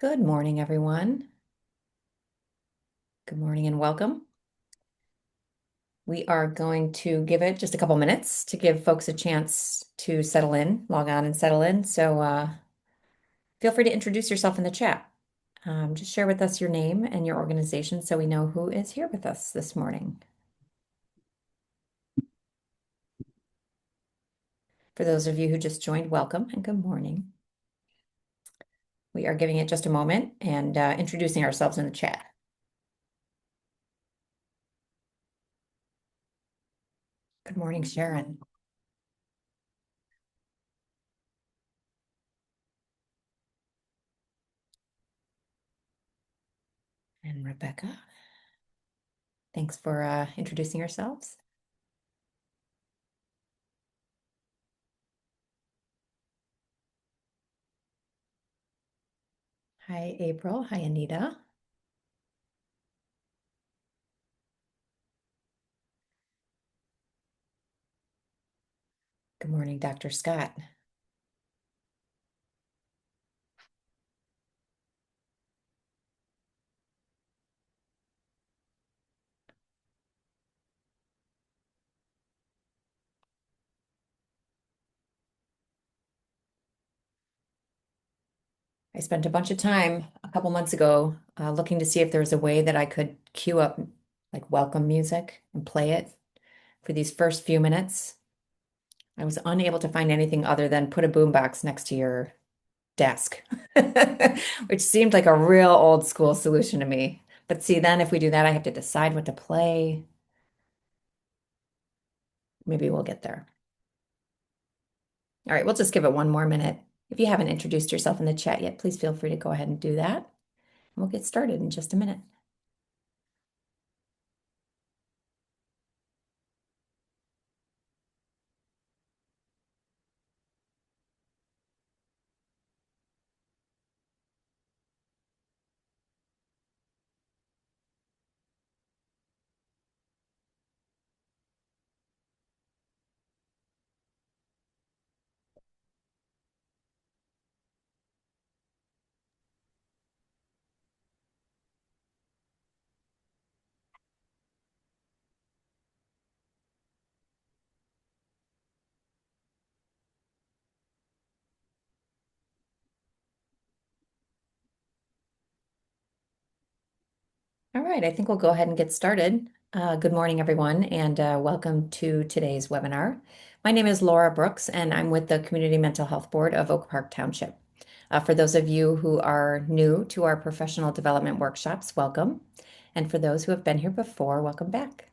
Good morning, everyone. Good morning and welcome. We are going to give it just a couple minutes to give folks a chance to settle in, log on and settle in. So feel free to introduce yourself in the chat. Just share with us your name and your organization so we know who is here with us this morning. For those of you who just joined, welcome and good morning. We are giving it just a moment and introducing ourselves in the chat. Good morning, Sharon and Rebecca. Thanks for introducing yourselves. Hi, April. Hi, Anita. Good morning, Dr. Scott. I spent a bunch of time a couple months ago looking to see if there was a way that I could queue up like welcome music and play it for these first few minutes. I was unable to find anything other than put a boombox next to your desk, which seemed like a real old school solution to me. But see, then if we do that, I have to decide what to play. Maybe we'll get there. All right, we'll just give it one more minute. If you haven't introduced yourself in the chat yet, please feel free to go ahead and do that. We'll get started in just a minute. All right, I think we'll go ahead and get started. Good morning, everyone, and welcome to today's webinar. My name is Laura Brooks, and I'm with the Community Mental Health Board of Oak Park Township. For those of you who are new to our professional development workshops, welcome. And for those who have been here before, welcome back.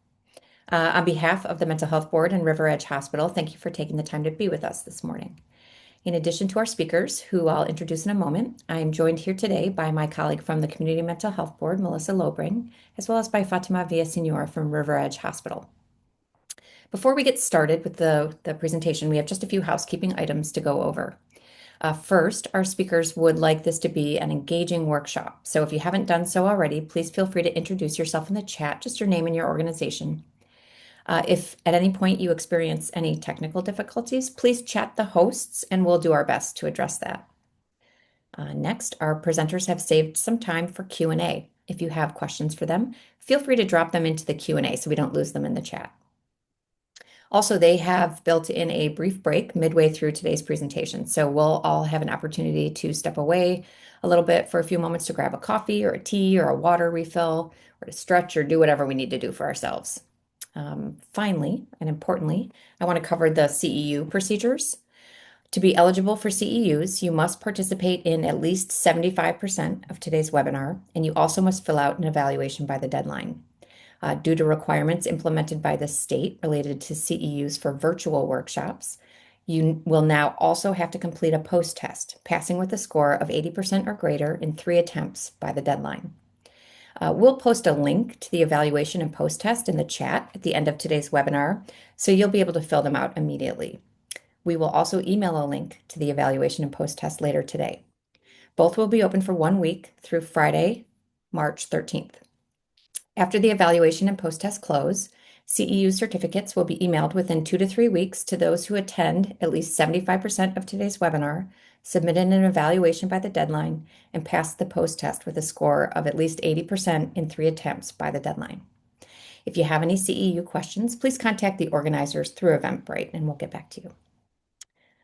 On behalf of the Mental Health Board and River Edge Hospital, thank you for taking the time to be with us this morning. In addition to our speakers, who I'll introduce in a moment, I am joined here today by my colleague from the Community Mental Health Board, Melissa Lobring, as well as by Fatima Villasenor from River Edge Hospital. Before we get started with the presentation, we have just a few housekeeping items to go over. First, our speakers would like this to be an engaging workshop. So if you haven't done so already, please feel free to introduce yourself in the chat, just your name and your organization. If at any point you experience any technical difficulties, please chat the hosts and we'll do our best to address that. Next, our presenters have saved some time for Q&A. If you have questions for them, feel free to drop them into the Q&A so we don't lose them in the chat. Also, they have built in a brief break midway through today's presentation, so we'll all have an opportunity to step away a little bit for a few moments to grab a coffee or a tea or a water refill or to stretch or do whatever we need to do for ourselves. Finally, and importantly, I want to cover the CEU procedures. To be eligible for CEUs, you must participate in at least 75% of today's webinar, and you also must fill out an evaluation by the deadline. Due to requirements implemented by the state related to CEUs for virtual workshops, you will now also have to complete a post-test, passing with a score of 80% or greater in 3 attempts by the deadline. We'll post a link to the evaluation and post-test in the chat at the end of today's webinar, so you'll be able to fill them out immediately. We will also email a link to the evaluation and post-test later today. Both will be open for 1 week through Friday, March 13th. After the evaluation and post-test close, CEU certificates will be emailed within 2 to 3 weeks to those who attend at least 75% of today's webinar, submitted an evaluation by the deadline, and passed the post-test with a score of at least 80% in 3 attempts by the deadline. If you have any CEU questions, please contact the organizers through Eventbrite and we'll get back to you.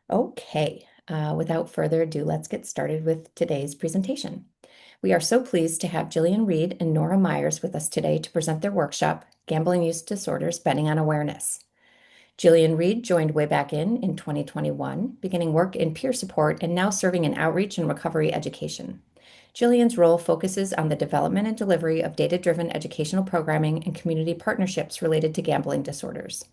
Okay, without further ado, let's get started with today's presentation. We are so pleased to have Jillian Reed and Nora Myers with us today to present their workshop, Gambling Use Disorders, Betting on Awareness. Jillian Reed joined Way Back In 2021, beginning work in peer support and now serving in outreach and recovery education. Jillian's role focuses on the development and delivery of data-driven educational programming and community partnerships related to gambling disorders.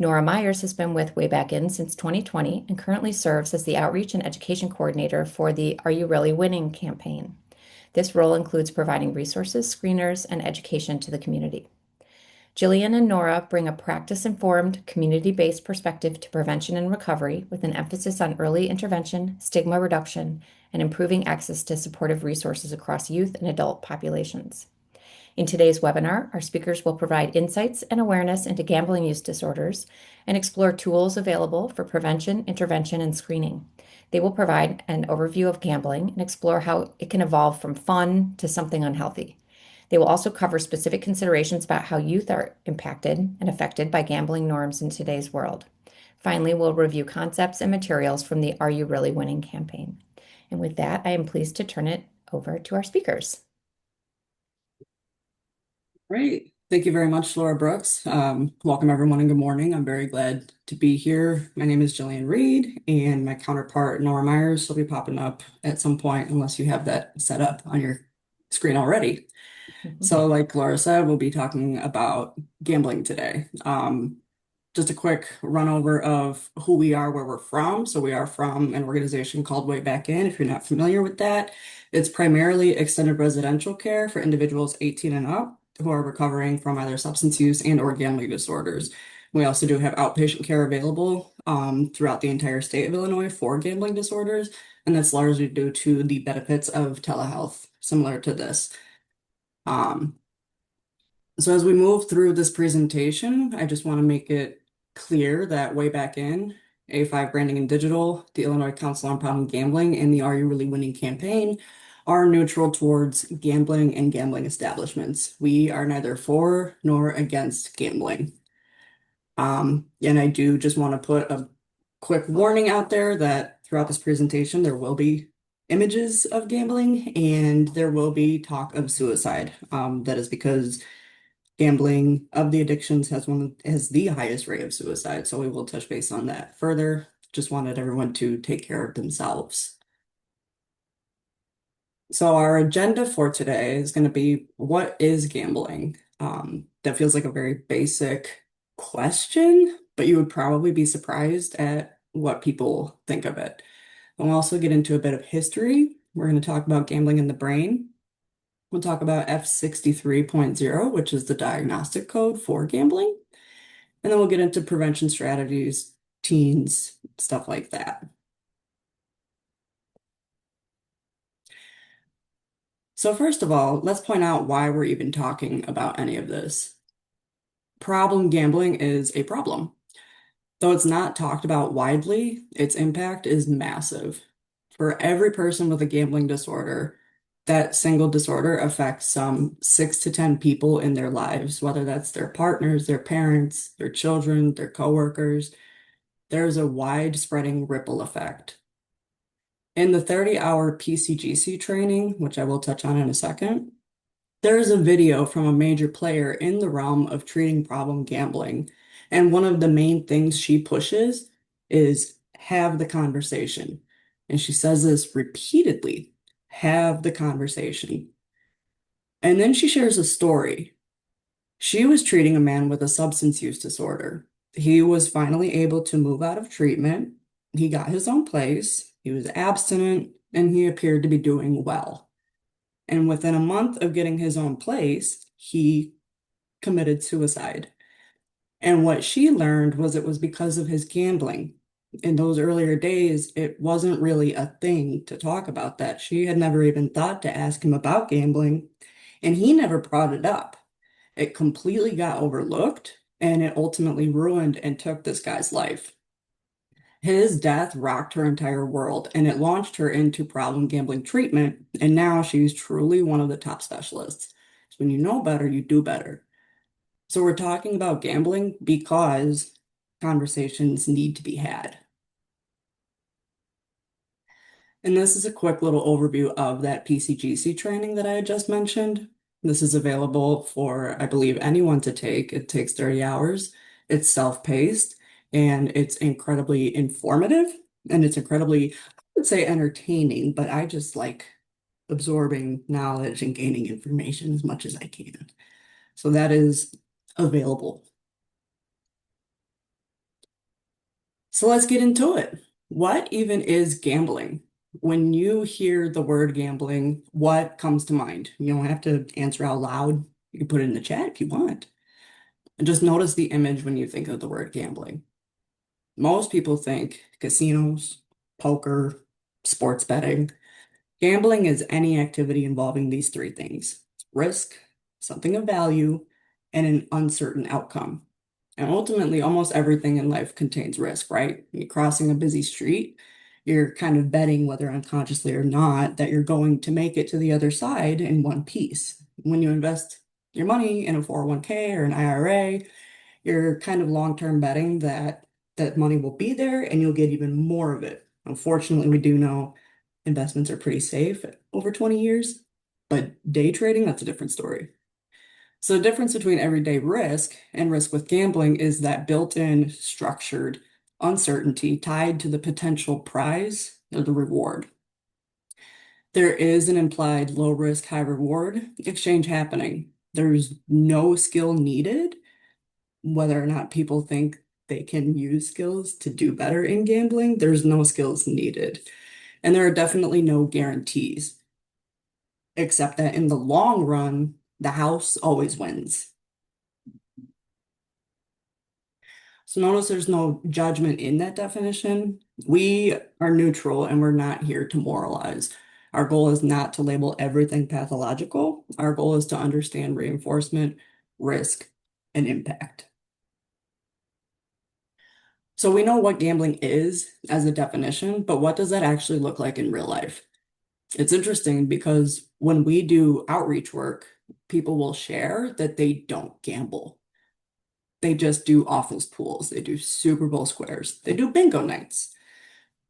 Nora Myers has been with Way Back In since 2020 and currently serves as the outreach and education coordinator for the Are You Really Winning campaign. This role includes providing resources, screeners, and education to the community. Jillian and Nora bring a practice-informed, community-based perspective to prevention and recovery with an emphasis on early intervention, stigma reduction, and improving access to supportive resources across youth and adult populations. In today's webinar, our speakers will provide insights and awareness into gambling use disorders and explore tools available for prevention, intervention, and screening. They will provide an overview of gambling and explore how it can evolve from fun to something unhealthy. They will also cover specific considerations about how youth are impacted and affected by gambling norms in today's world. Finally, we'll review concepts and materials from the Are You Really Winning campaign. And with that, I am pleased to turn it over to our speakers. Great. Thank you very much, Laura Brooks. Welcome, everyone, and good morning. I'm very glad to be here. My name is Jillian Reed, and my counterpart, Nora Myers, will be popping up at some point, unless you have that set up on your screen already. So, like Laura said, we'll be talking about gambling today. Just a quick run over of who we are, where we're from. So we are from an organization called Way Back In. If you're not familiar with that, it's primarily extended residential care for individuals 18 and up who are recovering from either substance use and or gambling disorders. We also do have outpatient care available throughout the entire state of Illinois for gambling disorders, and that's largely due to the benefits of telehealth, similar to this. So as we move through this presentation, I just want to make it clear that Way Back In, A5 Branding and Digital, the Illinois Council on Problem Gambling, and the Are You Really Winning campaign are neutral towards gambling and gambling establishments. We are neither for nor against gambling. And I do just want to put a quick warning out there that throughout this presentation, there will be images of gambling and there will be talk of suicide. That is because gambling of the addictions has the highest rate of suicide, so we will touch base on that further. Just wanted everyone to take care of themselves. So our agenda for today is going to be, what is gambling? That feels like a very basic question, but you would probably be surprised at what people think of it. And we'll also get into a bit of history. We're going to talk about gambling in the brain. We'll talk about F63.0, which is the diagnostic code for gambling. And then we'll get into prevention strategies, teens, stuff like that. So first of all, let's point out why we're even talking about any of this. Problem gambling is a problem. Though it's not talked about widely, its impact is massive. For every person with a gambling disorder, that single disorder affects some 6 to 10 people in their lives, whether that's their partners, their parents, their children, their coworkers. There's a wide-spreading ripple effect. In the 30-hour PCGC training, which I will touch on in a second, there's a video from a major player in the realm of treating problem gambling. And one of the main things she pushes is have the conversation. And she says this repeatedly, have the conversation. And then she shares a story. She was treating a man with a substance use disorder. He was finally able to move out of treatment. He got his own place. He was abstinent and he appeared to be doing well. And within a month of getting his own place, he committed suicide. And what she learned was it was because of his gambling. In those earlier days, it wasn't really a thing to talk about that. She had never even thought to ask him about gambling, and he never brought it up. It completely got overlooked, and it ultimately ruined and took this guy's life. His death rocked her entire world and it launched her into problem gambling treatment. And now she's truly one of the top specialists. So when you know better, you do better. So we're talking about gambling because conversations need to be had. And this is a quick little overview of that PCGC training that I had just mentioned. This is available for, I believe, anyone to take. It takes 30 hours. It's self-paced and it's incredibly informative and it's incredibly, I would say, entertaining, but I just like absorbing knowledge and gaining information as much as I can. So that is available. So let's get into it. What even is gambling? When you hear the word gambling, what comes to mind? You don't have to answer out loud. You can put it in the chat if you want. And just notice the image when you think of the word gambling. Most people think casinos, poker, sports betting. Gambling is any activity involving these three things: risk, something of value, and an uncertain outcome. And ultimately, almost everything in life contains risk, right? You're crossing a busy street, you're kind of betting, whether unconsciously or not, that you're going to make it to the other side in one piece. When you invest your money in a 401k or an IRA, you're kind of long-term betting that that money will be there and you'll get even more of it. Unfortunately, we do know investments are pretty safe over 20 years, but day trading, that's a different story. So the difference between everyday risk and risk with gambling is that built-in structured uncertainty tied to the potential prize or the reward. There is an implied low risk, high reward exchange happening. There's no skill needed, whether or not people think they can use skills to do better in gambling, there's no skills needed. And there are definitely no guarantees, except that in the long run, the house always wins. So notice there's no judgment in that definition. We are neutral and we're not here to moralize. Our goal is not to label everything pathological. Our goal is to understand reinforcement, risk, and impact. So we know what gambling is as a definition, but what does that actually look like in real life? It's interesting because when we do outreach work, people will share that they don't gamble. They just do office pools, they do Super Bowl squares, they do bingo nights,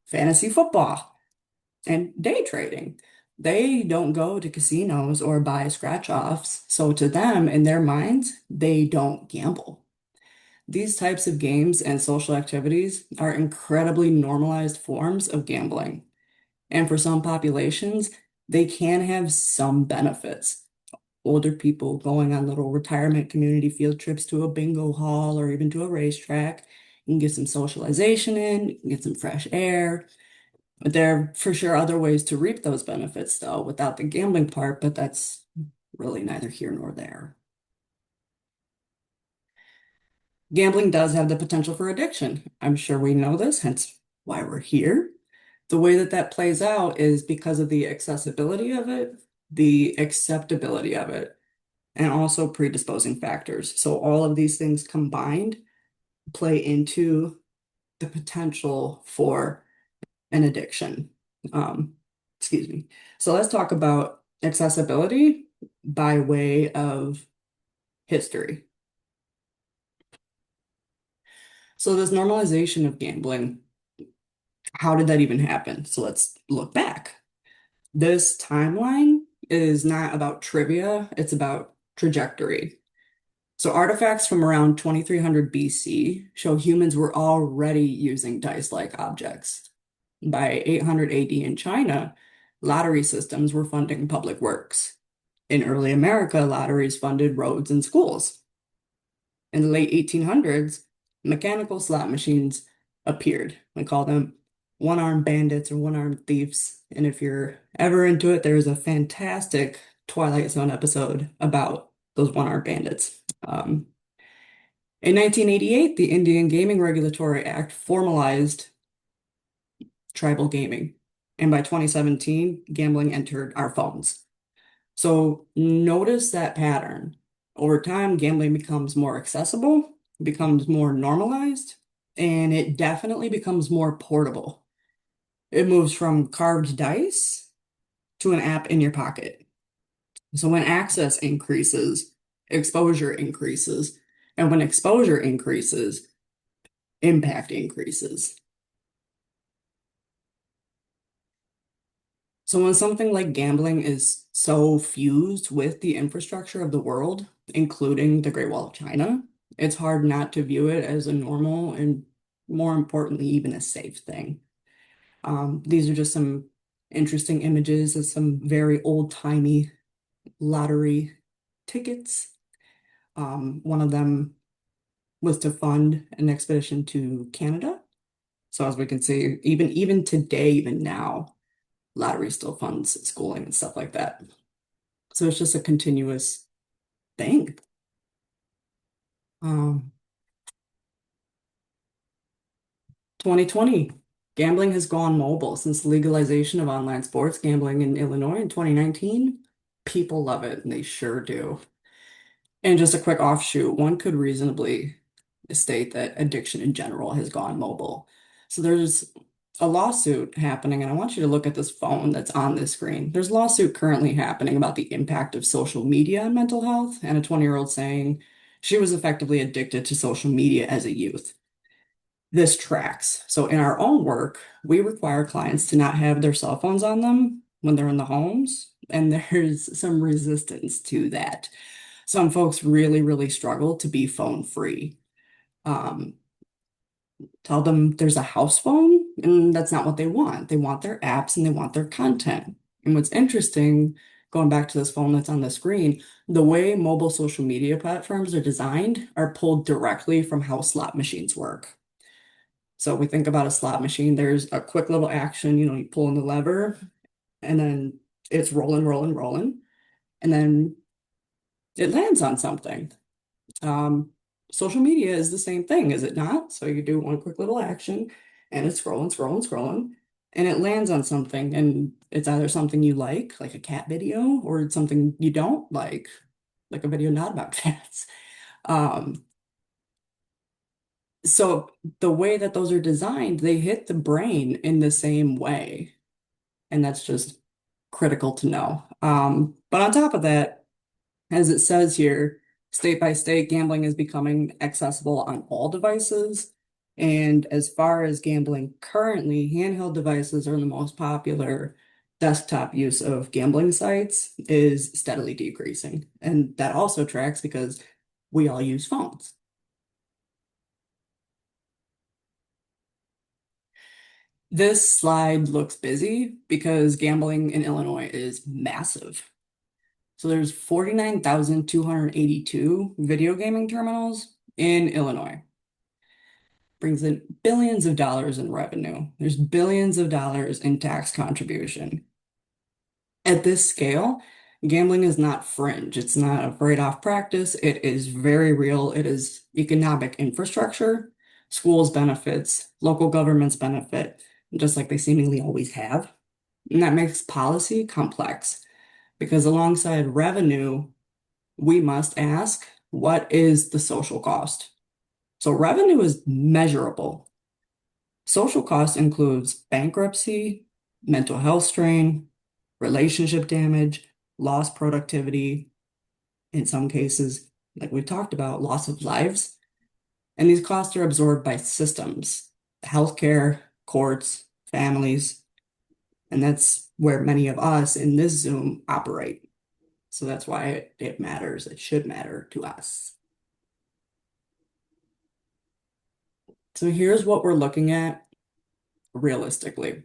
fantasy football, and day trading. They don't go to casinos or buy scratch offs. So to them, in their minds, they don't gamble. These types of games and social activities are incredibly normalized forms of gambling. And for some populations, they can have some benefits. Older people going on little retirement community field trips to a bingo hall or even to a racetrack. You can get some socialization in, you can get some fresh air. But there are for sure other ways to reap those benefits, though, without the gambling part, but that's really neither here nor there. Gambling does have the potential for addiction. I'm sure we know this, hence why we're here. The way that that plays out is because of the accessibility of it, the acceptability of it, and also predisposing factors. So all of these things combined play into the potential for an addiction. Um, excuse me. So let's talk about accessibility by way of history. So this normalization of gambling, how did that even happen? So let's look back. This timeline is not about trivia, it's about trajectory. So artifacts from around 2300 BC show humans were already using dice-like objects. By 800 AD in China, lottery systems were funding public works. In early America, lotteries funded roads and schools. In the late 1800s, mechanical slot machines appeared. We call them one-armed bandits or one-armed thieves. And if you're ever into it, there's a fantastic Twilight Zone episode about those one-armed bandits. In 1988, the Indian Gaming Regulatory Act formalized tribal gaming. And by 2017, gambling entered our phones. So notice that pattern. Over time, gambling becomes more accessible becomes more normalized, and it definitely becomes more portable. It moves from carved dice to an app in your pocket. So when access increases, exposure increases. And when exposure increases, impact increases. So when something like gambling is so fused with the infrastructure of the world, including the Great Wall of China, it's hard not to view it as a normal and, more importantly, even a safe thing. These are just some interesting images of some very old-timey lottery tickets. One of them was to fund an expedition to Canada. So as we can see, even today, even now, lottery still funds schooling and stuff like that. So it's just a continuous thing. Um, 2020, gambling has gone mobile since the legalization of online sports gambling in Illinois in 2019. People love it, and they sure do. And just a quick offshoot, one could reasonably state that addiction in general has gone mobile. So there's a lawsuit happening, and I want you to look at this phone that's on this screen. There's a lawsuit currently happening about the impact of social media on mental health, and a 20-year-old saying she was effectively addicted to social media as a youth. This tracks. So in our own work, we require clients to not have their cell phones on them when they're in the homes, and there's some resistance to that. Some folks really, really struggle to be phone free. Um, Tell them there's a house phone, and that's not what they want. They want their apps and they want their content. And what's interesting, going back to this phone that's on the screen, the way mobile social media platforms are designed are pulled directly from how slot machines work. So we think about a slot machine, there's a quick little action, you pull in the lever, and then it's rolling, rolling, rolling, and then it lands on something. Um, Social media is the same thing, is it not? So you do one quick little action and it's scrolling, scrolling, scrolling, and it lands on something. And it's either something you like a cat video, or it's something you don't like a video not about cats. Um, so the way that those are designed, they hit the brain in the same way. And that's just critical to know. But on top of that, as it says here, state by state, gambling is becoming accessible on all devices. And as far as gambling currently, handheld devices are the most popular desktop use of gambling sites is steadily decreasing. And that also tracks because we all use phones. This slide looks busy because gambling in Illinois is massive. So there's 49,282 video gaming terminals in Illinois. Brings in billions of dollars in revenue. There's billions of dollars in tax contribution. At this scale, gambling is not fringe. It's not a write-off practice. It is very real. It is economic infrastructure. Schools benefits, local governments benefit, just like they seemingly always have. And that makes policy complex because alongside revenue, we must ask, what is the social cost? So revenue is measurable. Social cost includes bankruptcy, mental health strain, relationship damage, lost productivity, in some cases, like we talked about, loss of lives. And these costs are absorbed by systems, healthcare, courts, families, and that's where many of us in this Zoom operate. So that's why it matters. It should matter to us. So here's what we're looking at realistically.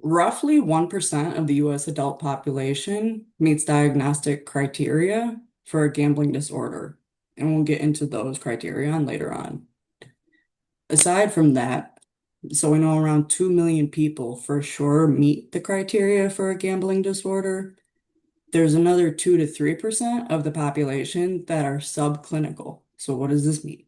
Roughly 1% of the US adult population meets diagnostic criteria for a gambling disorder, and we'll get into those criteria on later on. Aside from that, so we know around 2 million people for sure meet the criteria for a gambling disorder. There's another 2 to 3% of the population that are subclinical. So what does this mean?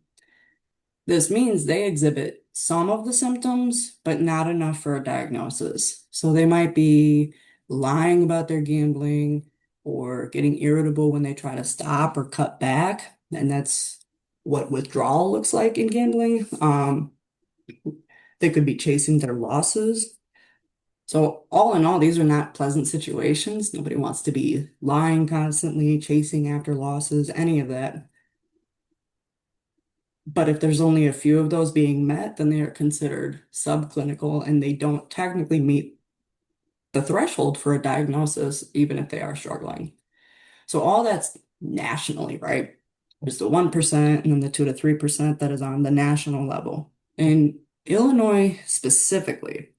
This means they exhibit some of the symptoms, but not enough for a diagnosis. So they might be lying about their gambling or getting irritable when they try to stop or cut back. And that's what withdrawal looks like in gambling. They could be chasing their losses. So all in all, these are not pleasant situations. Nobody wants to be lying constantly, chasing after losses, any of that. But if there's only a few of those being met, then they are considered subclinical and they don't technically meet the threshold for a diagnosis, even if they are struggling. So all that's nationally, right? There's the 1% and then the 2 to 3% that is on the national level. In Illinois specifically,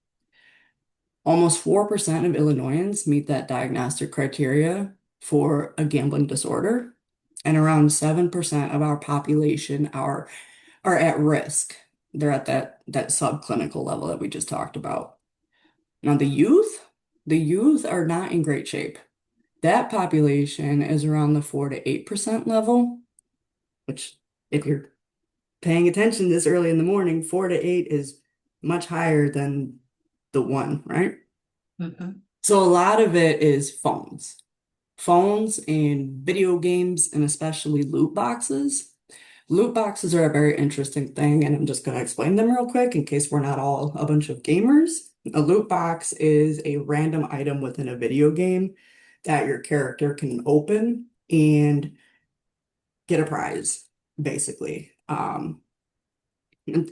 almost 4% of Illinoisans meet that diagnostic criteria for a gambling disorder, and around 7% of our population are at risk. They're at that subclinical level that we just talked about. Now the youth are not in great shape. That population is around the 4 to 8% level, which if you're paying attention this early in the morning, 4 to 8 is much higher than the 1, right? Mhm. So a lot of it is phones and video games, and especially loot boxes. Loot boxes are a very interesting thing, and I'm just going to explain them real quick in case we're not all a bunch of gamers. A loot box is a random item within a video game that your character can open and get a prize, basically. And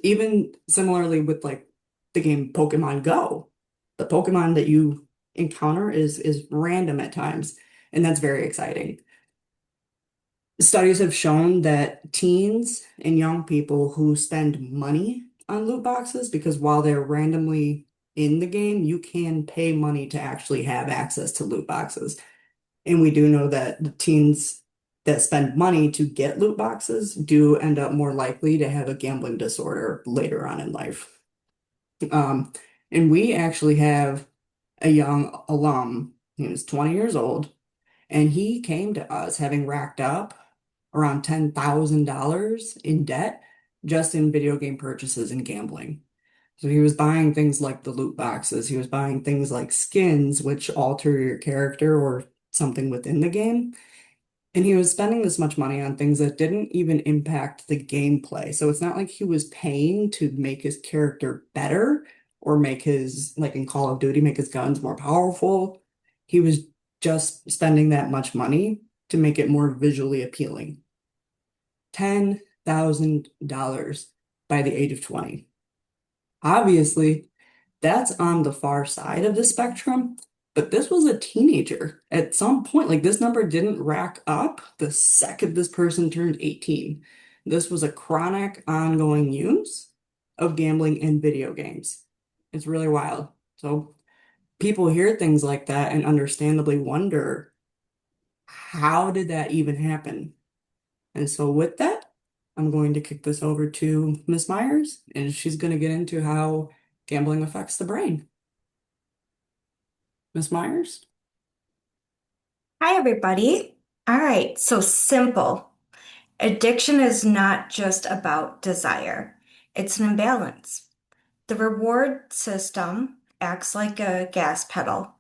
even similarly with like the game Pokemon Go, the Pokemon that you encounter is random at times, and that's very exciting. Studies have shown that teens and young people who spend money on loot boxes, because while they're randomly in the game, you can pay money to actually have access to loot boxes. And we do know that the teens that spend money to get loot boxes do end up more likely to have a gambling disorder later on in life. Um, and we actually have a young alum, he was 20 years old, and he came to us having racked up around $10,000 in debt just in video game purchases and gambling. So he was buying things like the loot boxes, he was buying things like skins, which alter your character or something within the game. And he was spending this much money on things that didn't even impact the gameplay. So it's not like he was paying to make his character better or make his, like in Call of Duty, make his guns more powerful. He was just spending that much money to make it more visually appealing. $10,000 by the age of 20. Obviously, that's on the far side of the spectrum, but this was a teenager. At some point, like this number didn't rack up the second this person turned 18. This was a chronic, ongoing use of gambling and video games. It's really wild. So people hear things like that and understandably wonder, how did that even happen? And so with that, I'm going to kick this over to Miss Myers, and she's going to get into how gambling affects the brain. Miss Myers? Hi, everybody. All right, so simple. Addiction is not just about desire, it's an imbalance. The reward system acts like a gas pedal,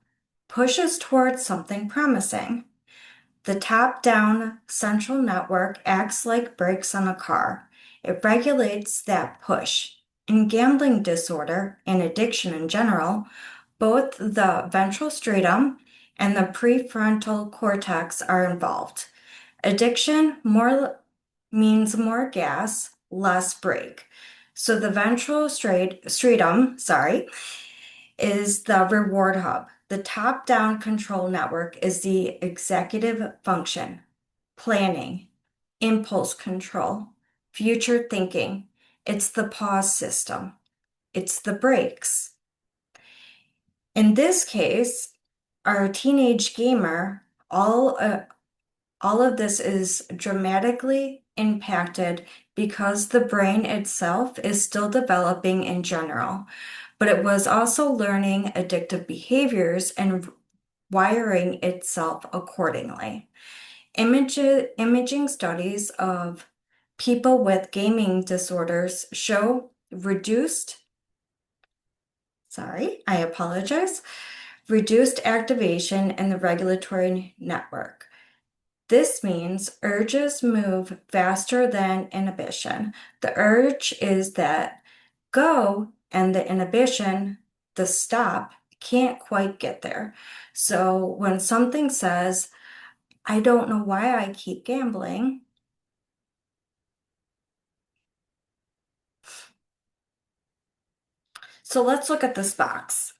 pushes towards something promising. The top-down central network acts like brakes on a car. It regulates that push. In gambling disorder and addiction in general, both the ventral stratum and the prefrontal cortex are involved. Addiction more means more gas, less brake. So the stratum, is the reward hub. The top-down control network is the executive function, planning, impulse control, future thinking. It's the pause system. It's the brakes. In this case, our teenage gamer, all of this is dramatically impacted because the brain itself is still developing in general, but it was also learning addictive behaviors and wiring itself accordingly. Imaging studies of people with gaming disorders show I apologize, reduced activation in the regulatory network. This means urges move faster than inhibition. The urge is that go, and the inhibition, the stop, can't quite get there. So when something says, I don't know why I keep gambling, so let's look at this box.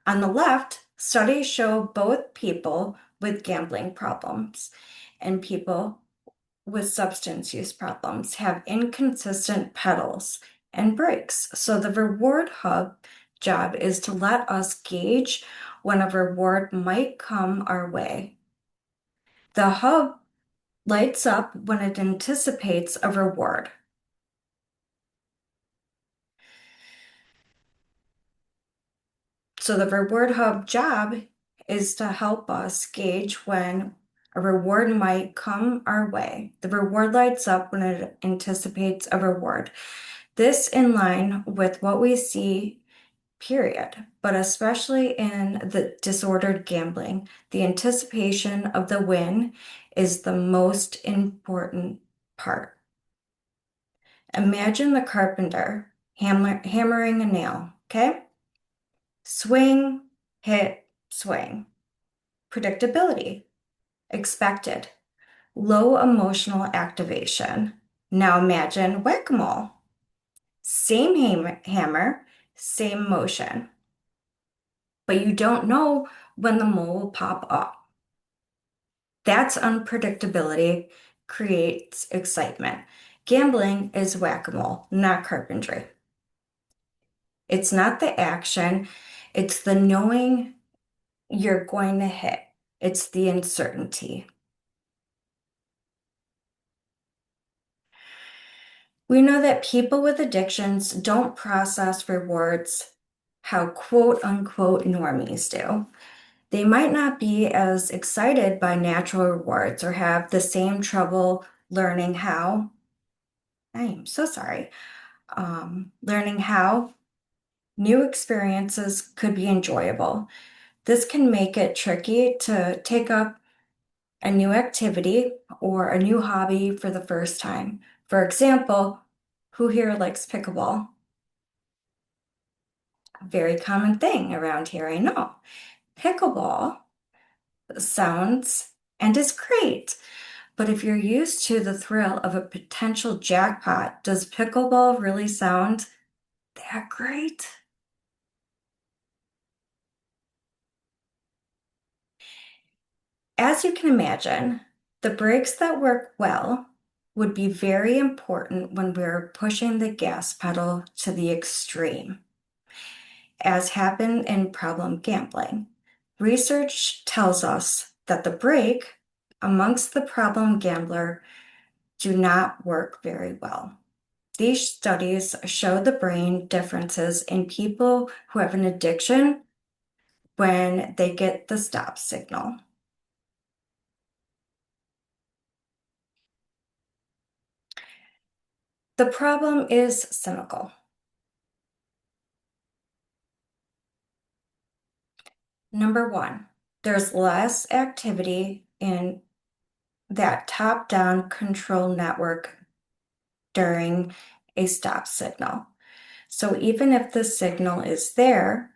On the left, studies show both people with gambling problems and people with substance use problems have inconsistent pedals and brakes. So the reward hub job is to let us gauge when a reward might come our way. The hub lights up when it anticipates a reward. So the reward hub job is to help us gauge when a reward might come our way. The reward lights up when it anticipates a reward. This in line with what we see, period, but especially in the disordered gambling, the anticipation of the win is the most important part. Imagine the carpenter hammering a nail, okay? Swing, hit, swing. Predictability, expected, low emotional activation. Now imagine whack-a-mole. Same hammer, same motion, but you don't know when the mole will pop up. That's unpredictability creates excitement. Gambling is whack-a-mole, not carpentry. It's not the action, it's the knowing you're going to hit. It's the uncertainty. We know that people with addictions don't process rewards how quote unquote normies do. They might not be as excited by natural rewards or have the same trouble learning how. I am so sorry. Learning how new experiences could be enjoyable. This can make it tricky to take up a new activity or a new hobby for the first time. For example, who here likes pickleball? A very common thing around here, I know. Pickleball sounds and is great, but if you're used to the thrill of a potential jackpot, does pickleball really sound that great? As you can imagine, the brakes that work well would be very important when we're pushing the gas pedal to the extreme, as happened in problem gambling. Research tells us that the brake amongst the problem gambler do not work very well. These studies show the brain differences in people who have an addiction when they get the stop signal. The problem is cynical. Number one, there's less activity in that top-down control network during a stop signal. So even if the signal is there,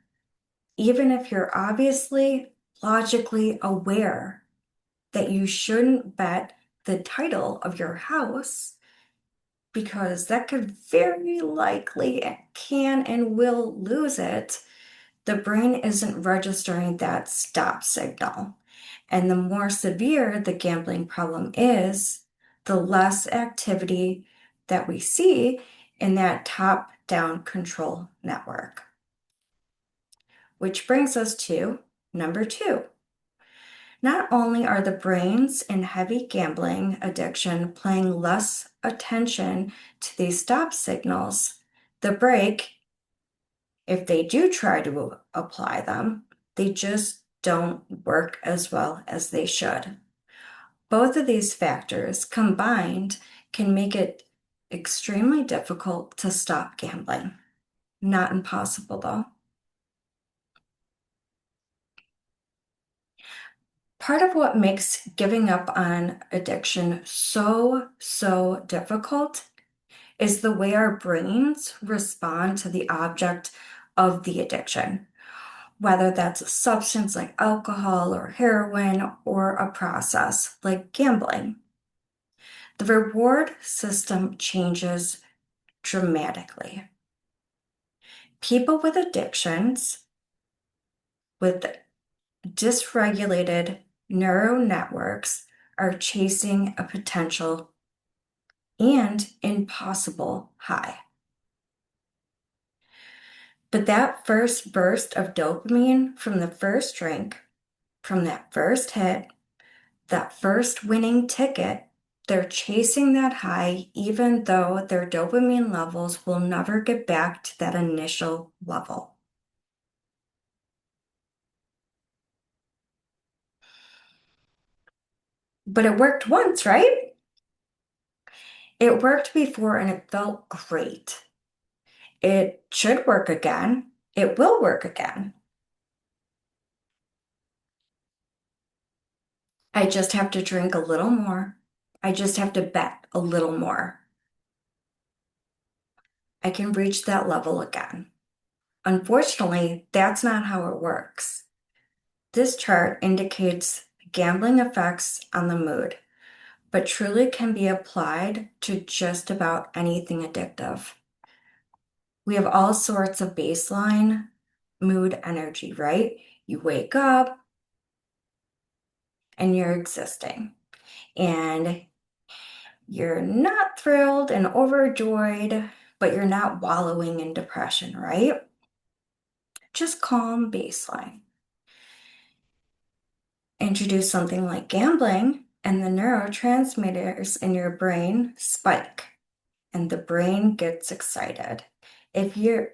even if you're obviously logically aware that you shouldn't bet the title of your house, because that could very likely can and will lose it, the brain isn't registering that stop signal. And the more severe the gambling problem is, the less activity that we see in that top-down control network. Which brings us to number two. Not only are the brains in heavy gambling addiction paying less attention to these stop signals, the brake, if they do try to apply them, they just don't work as well as they should. Both of these factors combined can make it extremely difficult to stop gambling. Not impossible, though. Part of what makes giving up on addiction so difficult is the way our brains respond to the object of the addiction, whether that's a substance like alcohol or heroin or a process like gambling. The reward system changes dramatically. People with addictions, with dysregulated neural networks, are chasing a potential and impossible high. But that first burst of dopamine from the first drink, from that first hit, that first winning ticket, they're chasing that high even though their dopamine levels will never get back to that initial level. But it worked once, right? It worked before and it felt great. It should work again. It will work again. I just have to drink a little more. I just have to bet a little more. I can reach that level again. Unfortunately, that's not how it works. This chart indicates gambling effects on the mood, but truly can be applied to just about anything addictive. We have all sorts of baseline mood energy, right? You wake up and you're existing, and you're not thrilled and overjoyed, but you're not wallowing in depression, right? Just calm baseline. Introduce something like gambling, and the neurotransmitters in your brain spike, and the brain gets excited. If you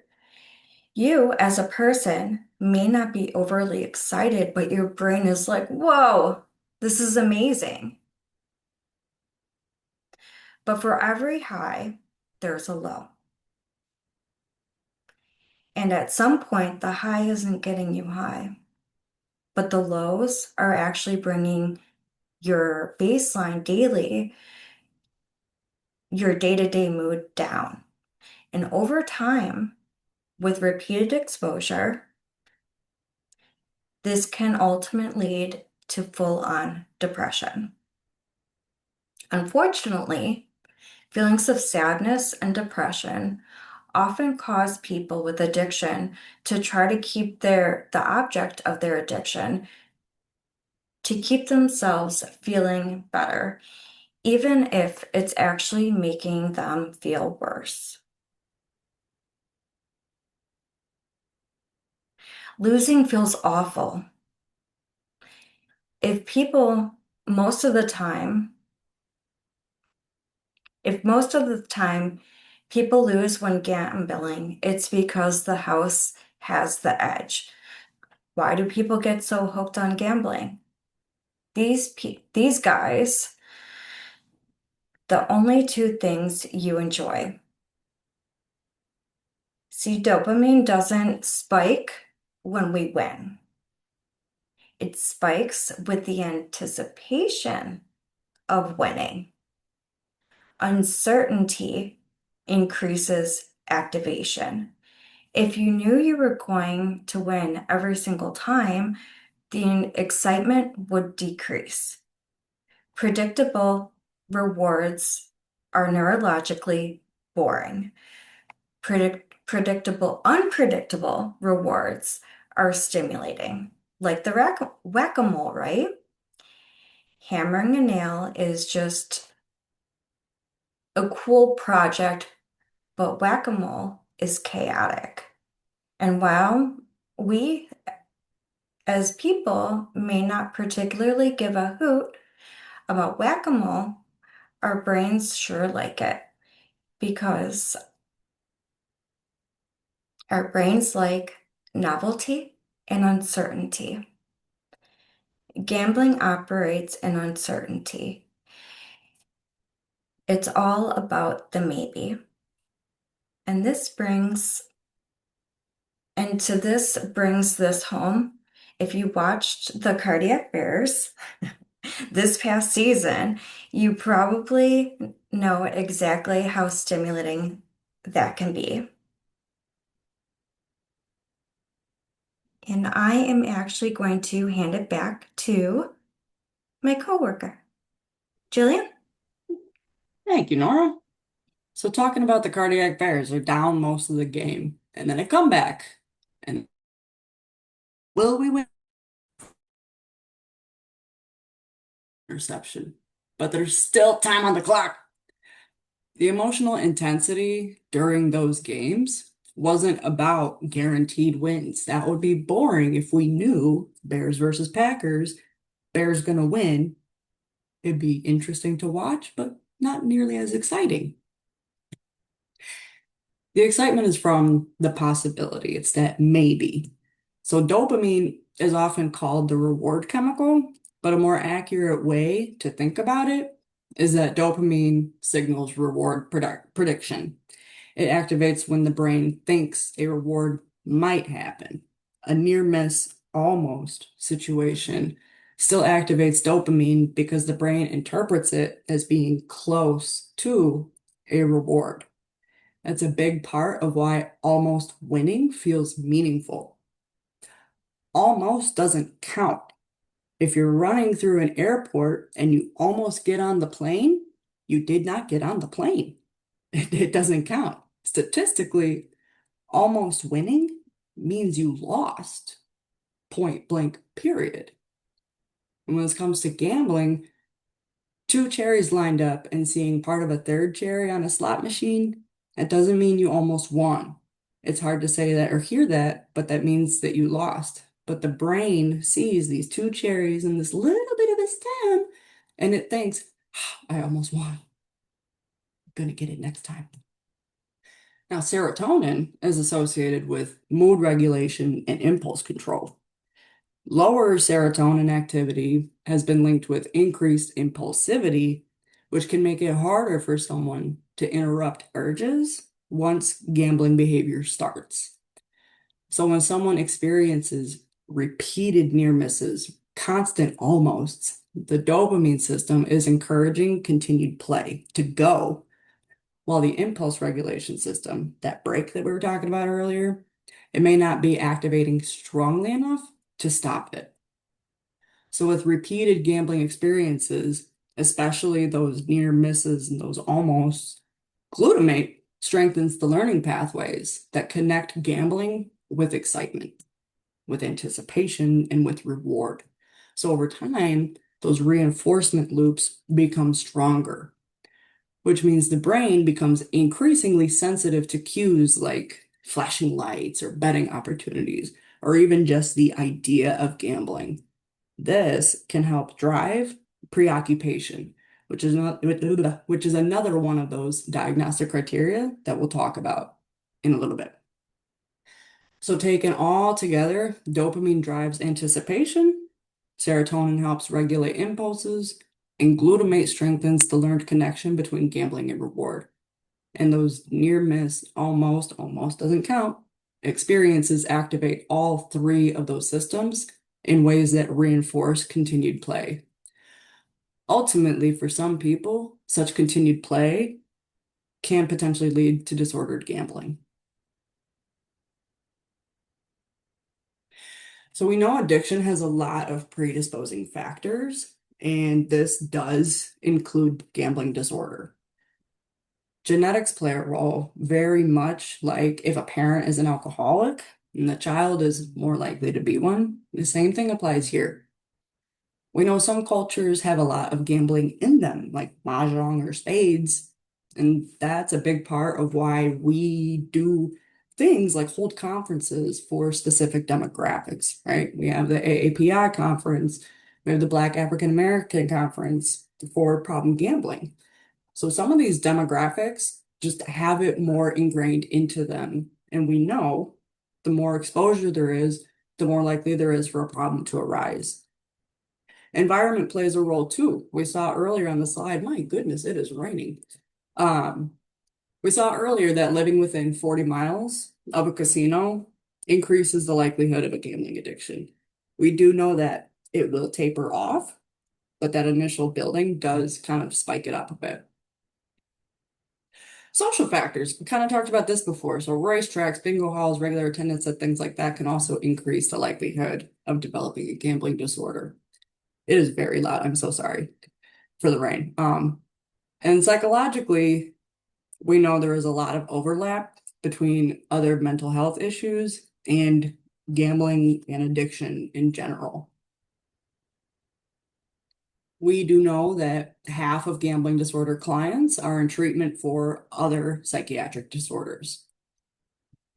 as a person may not be overly excited, but your brain is like, whoa, this is amazing. But for every high, there's a low. And at some point, the high isn't getting you high, but the lows are actually bringing your baseline daily, your day-to-day mood down. And over time, with repeated exposure, this can ultimately lead to full-on depression. Unfortunately, feelings of sadness and depression often cause people with addiction to try to keep the object of their addiction to keep themselves feeling better, even if it's actually making them feel worse. Losing feels awful. If people, most of the time, if most of the time people lose when gambling, it's because the house has the edge. Why do people get so hooked on gambling? These guys, the only two things you enjoy. See, dopamine doesn't spike when we win. It spikes with the anticipation of winning. Uncertainty increases activation. If you knew you were going to win every single time, the excitement would decrease. Predictable rewards are neurologically boring. Unpredictable rewards are stimulating, like the whack-a-mole, right? Hammering a nail is just a cool project, but whack-a-mole is chaotic. And while we as people may not particularly give a hoot about whack-a-mole, our brains sure like it because our brains like novelty and uncertainty. Gambling operates in uncertainty. It's all about the maybe. And this brings this home. if you watched the Cardiac Bears this past season, you probably know exactly how stimulating that can be. And I am actually going to hand it back to my coworker. Jillian? Thank you, Nora. So talking about the Cardiac Bears, they're down most of the game, and then a comeback. And will we win interception? But there's still time on the clock. The emotional intensity during those games wasn't about guaranteed wins. That would be boring if we knew Bears versus Packers, Bears gonna win. It'd be interesting to watch, but not nearly as exciting. The excitement is from the possibility. It's that maybe. So dopamine is often called the reward chemical, but a more accurate way to think about it is that dopamine signals reward prediction. It activates when the brain thinks a reward might happen. A near miss, almost situation still activates dopamine because the brain interprets it as being close to a reward. That's a big part of why almost winning feels meaningful. Almost doesn't count. If you're running through an airport and you almost get on the plane, you did not get on the plane. It doesn't count. Statistically, almost winning means you lost, point blank, period. And when it comes to gambling, two cherries lined up and seeing part of a third cherry on a slot machine, that doesn't mean you almost won. It's hard to say that or hear that, but that means that you lost. But the brain sees these two cherries and this little bit of a stem, and it thinks, I almost won. I'm gonna get it next time. Now, serotonin is associated with mood regulation and impulse control. Lower serotonin activity has been linked with increased impulsivity, which can make it harder for someone to interrupt urges once gambling behavior starts. So when someone experiences repeated near misses, constant almosts, the dopamine system is encouraging continued play to go, while the impulse regulation system, that brake that we were talking about earlier, it may not be activating strongly enough to stop it. So with repeated gambling experiences, especially those near misses and those almost, glutamate strengthens the learning pathways that connect gambling with excitement, with anticipation, and with reward. So over time, those reinforcement loops become stronger, which means the brain becomes increasingly sensitive to cues like flashing lights or betting opportunities, or even just the idea of gambling. This can help drive preoccupation, which is another one of those diagnostic criteria that we'll talk about in a little bit. So taken all together, dopamine drives anticipation, serotonin helps regulate impulses, and glutamate strengthens the learned connection between gambling and reward. And those near miss, almost doesn't count, experiences activate all three of those systems in ways that reinforce continued play. Ultimately, for some people, such continued play can potentially lead to disordered gambling. So we know addiction has a lot of predisposing factors, and this does include gambling disorder. Genetics play a role, very much like if a parent is an alcoholic and the child is more likely to be one. The same thing applies here. We know some cultures have a lot of gambling in them, like mahjong or spades, and that's a big part of why we do things like hold conferences for specific demographics, right? We have the AAPI conference, we have the Black African American conference for problem gambling. So some of these demographics just have it more ingrained into them, and we know the more exposure there is, the more likely there is for a problem to arise. Environment plays a role too. We saw earlier on the slide, my goodness, it is raining. We saw earlier that living within 40 miles of a casino increases the likelihood of a gambling addiction. We do know that it will taper off, but that initial building does kind of spike it up a bit. Social factors, we kind of talked about this before. So racetracks, bingo halls, regular attendance at things like that can also increase the likelihood of developing a gambling disorder. It is very loud. I'm so sorry for the rain. And psychologically, we know there is a lot of overlap between other mental health issues and gambling and addiction in general. We do know that half of gambling disorder clients are in treatment for other psychiatric disorders.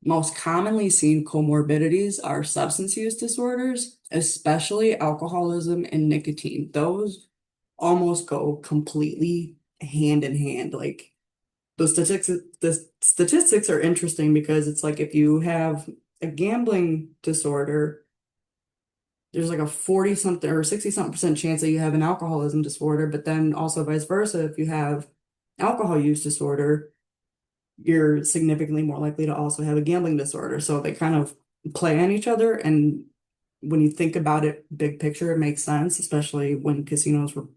Most commonly seen comorbidities are substance use disorders, especially alcoholism and nicotine. Those almost go completely hand in hand. Like the statistics are interesting because it's like if you have a gambling disorder, there's like a 40 something or 60 something percent chance that you have an alcoholism disorder, but then also vice versa, if you have alcohol use disorder, you're significantly more likely to also have a gambling disorder. So they kind of play on each other. And when you think about it, big picture, it makes sense, especially when casinos were,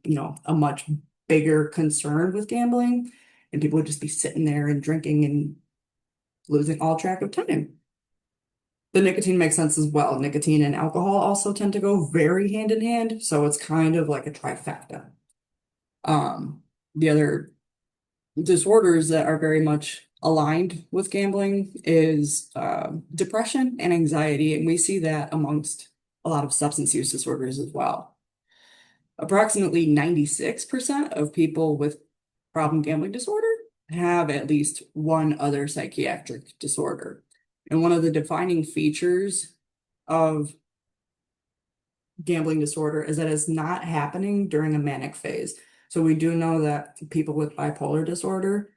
a much bigger concern with gambling, and people would just be sitting there and drinking and losing all track of time. The nicotine makes sense as well. Nicotine and alcohol also tend to go very hand in hand, so it's kind of like a trifecta. The other disorders that are very much aligned with gambling is depression and anxiety, and we see that amongst a lot of substance use disorders as well. Approximately 96% of people with problem gambling disorder have at least one other psychiatric disorder. And one of the defining features of gambling disorder is that it's not happening during a manic phase. So we do know that people with bipolar disorder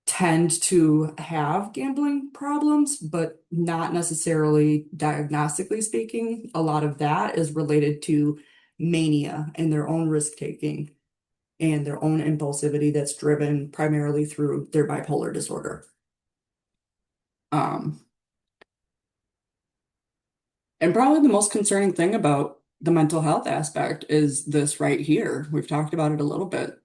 tend to have gambling problems, but not necessarily diagnostically speaking. A lot of that is related to mania and their own risk taking and their own impulsivity that's driven primarily through their bipolar disorder. And probably the most concerning thing about the mental health aspect is this right here. We've talked about it a little bit.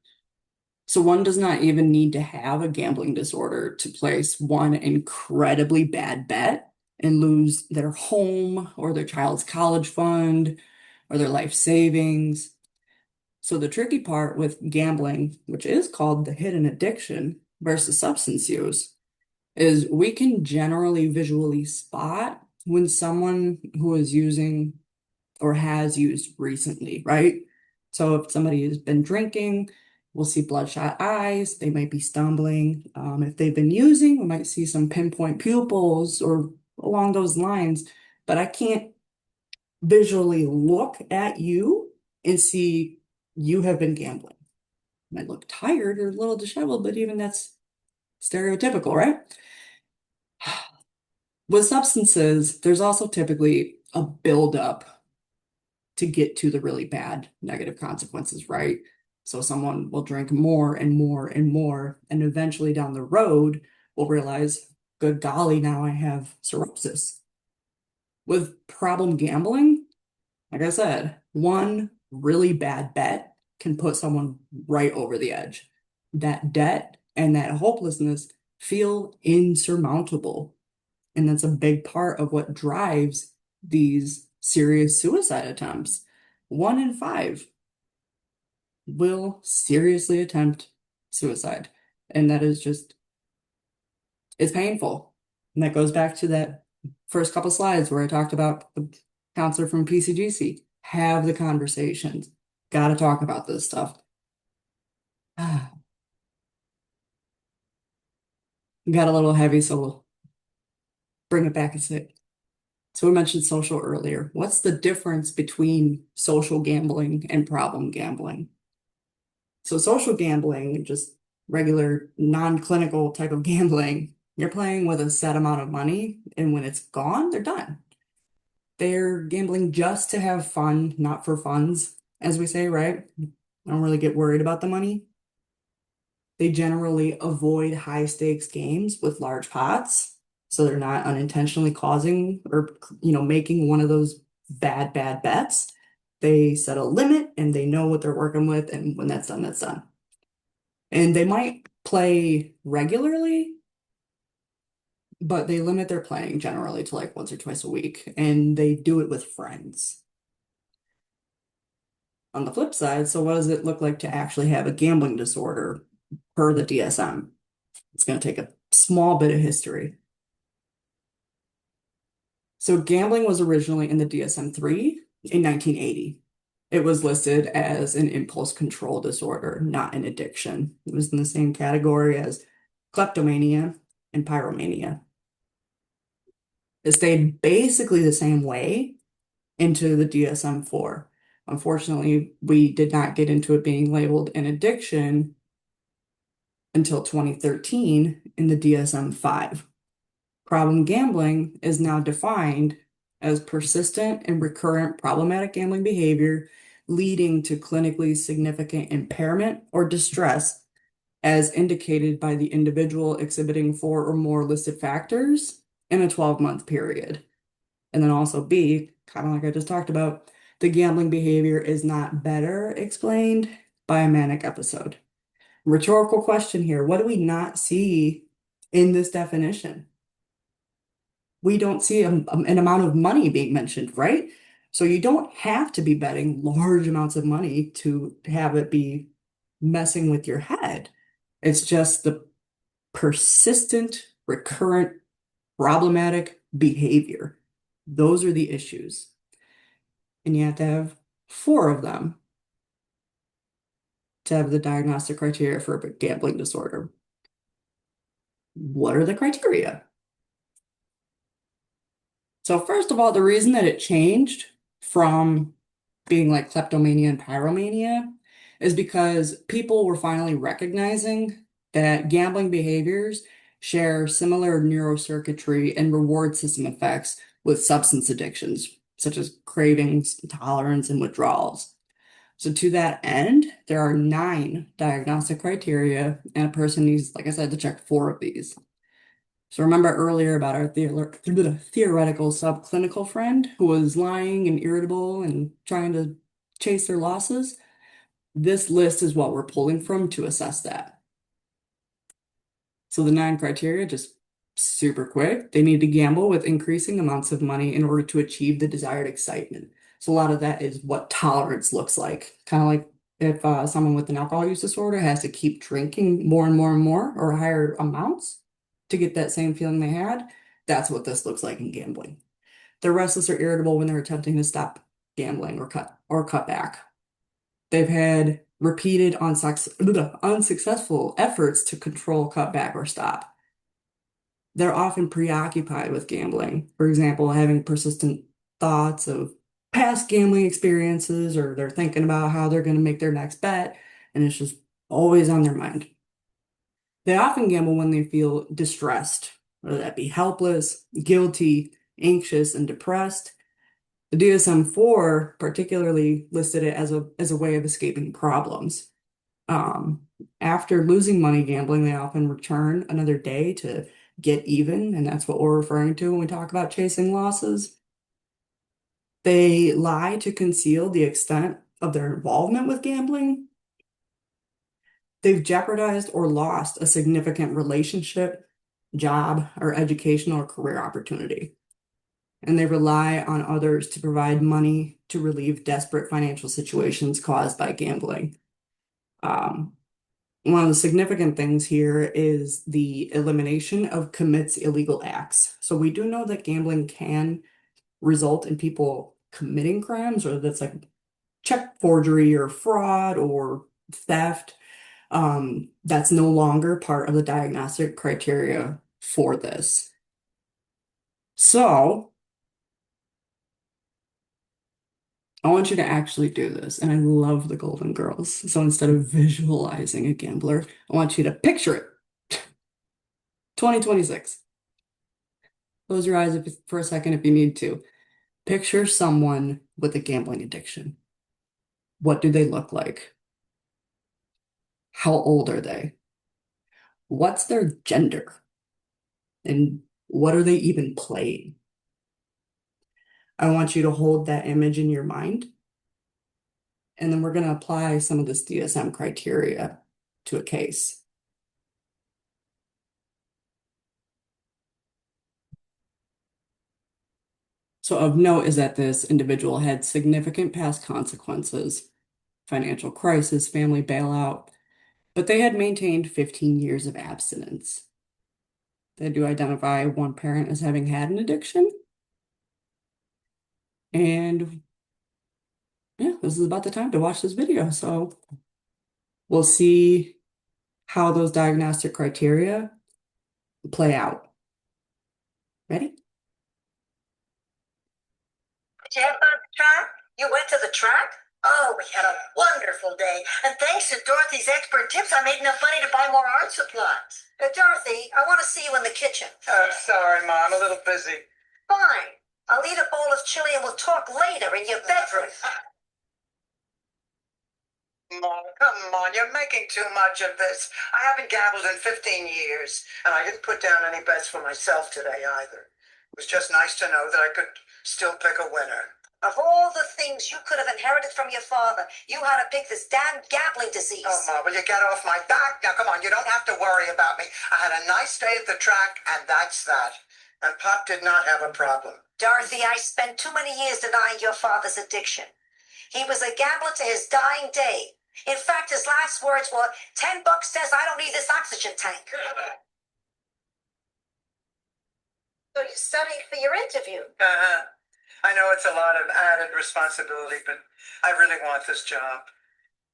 So one does not even need to have a gambling disorder to place one incredibly bad bet and lose their home or their child's college fund or their life savings. So the tricky part with gambling, which is called the hidden addiction versus substance use, is we can generally visually spot when someone who is using or has used recently, right? So if somebody has been drinking, we'll see bloodshot eyes, they might be stumbling. If they've been using, we might see some pinpoint pupils or along those lines, but I can't visually look at you and see you have been gambling. You might look tired or a little disheveled, but even that's stereotypical, right? With substances, there's also typically a buildup to get to the really bad negative consequences, right? So someone will drink more and more and more, and eventually down the road will realize, good golly, now I have cirrhosis. With problem gambling, like I said, one really bad bet can put someone right over the edge. That debt and that hopelessness feel insurmountable. And that's a big part of what drives these serious suicide attempts. 1 in 5 will seriously attempt suicide. And that is just, it's painful. And that goes back to that first couple slides where I talked about the counselor from PCGC. Have the conversations. Got to talk about this stuff. Got a little heavy, so we'll bring it back a sec. So we mentioned social earlier. What's the difference between social gambling and problem gambling? So social gambling, just regular non-clinical type of gambling, you're playing with a set amount of money, and when it's gone, they're done. They're gambling just to have fun, not for funds, as we say, right? I don't really get worried about the money. They generally avoid high stakes games with large pots. So they're not unintentionally causing or, making one of those bad bets. They set a limit and they know what they're working with. And when that's done, that's done. And they might play regularly, but they limit their playing generally to like once or twice a week. And they do it with friends. On the flip side, so what does it look like to actually have a gambling disorder per the DSM? It's going to take a small bit of history. So gambling was originally in the DSM-3 in 1980. It was listed as an impulse control disorder, not an addiction. It was in the same category as kleptomania and pyromania. It stayed basically the same way into the DSM-4. Unfortunately, we did not get into it being labeled an addiction until 2013 in the DSM-5. Problem gambling is now defined as persistent and recurrent problematic gambling behavior leading to clinically significant impairment or distress as indicated by the individual exhibiting four or more listed factors in a 12-month period. And then also B, kind of like I just talked about, the gambling behavior is not better explained by a manic episode. Rhetorical question here. What do we not see in this definition? We don't see an amount of money being mentioned, right? So you don't have to be betting large amounts of money to have it be messing with your head. It's just the persistent, recurrent, problematic behavior. Those are the issues. And you have to have four of them to have the diagnostic criteria for a gambling disorder. What are the criteria? So first of all, the reason that it changed from being like kleptomania and pyromania is because people were finally recognizing that gambling behaviors share similar neurocircuitry and reward system effects with substance addictions, such as cravings, tolerance, and withdrawals. So to that end, there are 9 diagnostic criteria, and a person needs, like I said, to check 4 of these. So remember earlier about our theoretical subclinical friend who was lying and irritable and trying to chase their losses? This list is what we're pulling from to assess that. So the 9 criteria, just super quick. They need to gamble with increasing amounts of money in order to achieve the desired excitement. So a lot of that is what tolerance looks like. Kind of like if someone with an alcohol use disorder has to keep drinking more and more and more or higher amounts to get that same feeling they had, that's what this looks like in gambling. They're restless or irritable when they're attempting to stop gambling or cut back. They've had repeated unsuccessful efforts to control, cut back, or stop. They're often preoccupied with gambling. For example, having persistent thoughts of past gambling experiences, or they're thinking about how they're going to make their next bet, and it's just always on their mind. They often gamble when they feel distressed, whether that be helpless, guilty, anxious, and depressed. The DSM-4 particularly listed it as a way of escaping problems. Um, After losing money gambling, they often return another day to get even, and that's what we're referring to when we talk about chasing losses. They lie to conceal the extent of their involvement with gambling. They've jeopardized or lost a significant relationship, job, or educational or career opportunity. And they rely on others to provide money to relieve desperate financial situations caused by gambling. Um, One of the significant things here is the elimination of commits illegal acts. So we do know that gambling can result in people committing crimes, or that's like check forgery or fraud or theft. That's no longer part of the diagnostic criteria for this. So I want you to actually do this. And I love the Golden Girls. So instead of visualizing a gambler, I want you to picture it. 2026. Close your eyes for a second if you need to. Picture someone with a gambling addiction. What do they look like? How old are they? What's their gender? And What are they even playing? I want you to hold that image in your mind, and then we're going to apply some of this DSM criteria to a case. So of note is that this individual had significant past consequences, financial crisis, family bailout, but they had maintained 15 years of abstinence. They do identify one parent as having had an addiction. And yeah, this is about the time to watch this video. So we'll see how those diagnostic criteria play out. Ready? Did you have fun at the track? You went to the track? Oh, we had a wonderful day. And thanks to Dorothy's expert tips, I made enough money to buy more art supplies. Dorothy, I want to see you in the kitchen. I'm sorry, Ma. I'm a little busy. Fine. I'll eat a bowl of chili and we'll talk later in your bedroom. Mom, come on. You're making too much of this. I haven't gambled in 15 years, and I didn't put down any bets for myself today either. It was just nice to know that I could still pick a winner. Of all the things you could have inherited from your father, you had to pick this damn gambling disease. Oh, Ma, will you get off my back? Now, come on. You don't have to worry about me. I had a nice day at the track, and that's that. And Pop did not have a problem. Dorothy, I spent too many years denying your father's addiction. He was a gambler to his dying day. In fact, his last words were, $10 says I don't need this oxygen tank. So you're studying for your interview. Uh-huh. I know it's a lot of added responsibility, but I really want this job.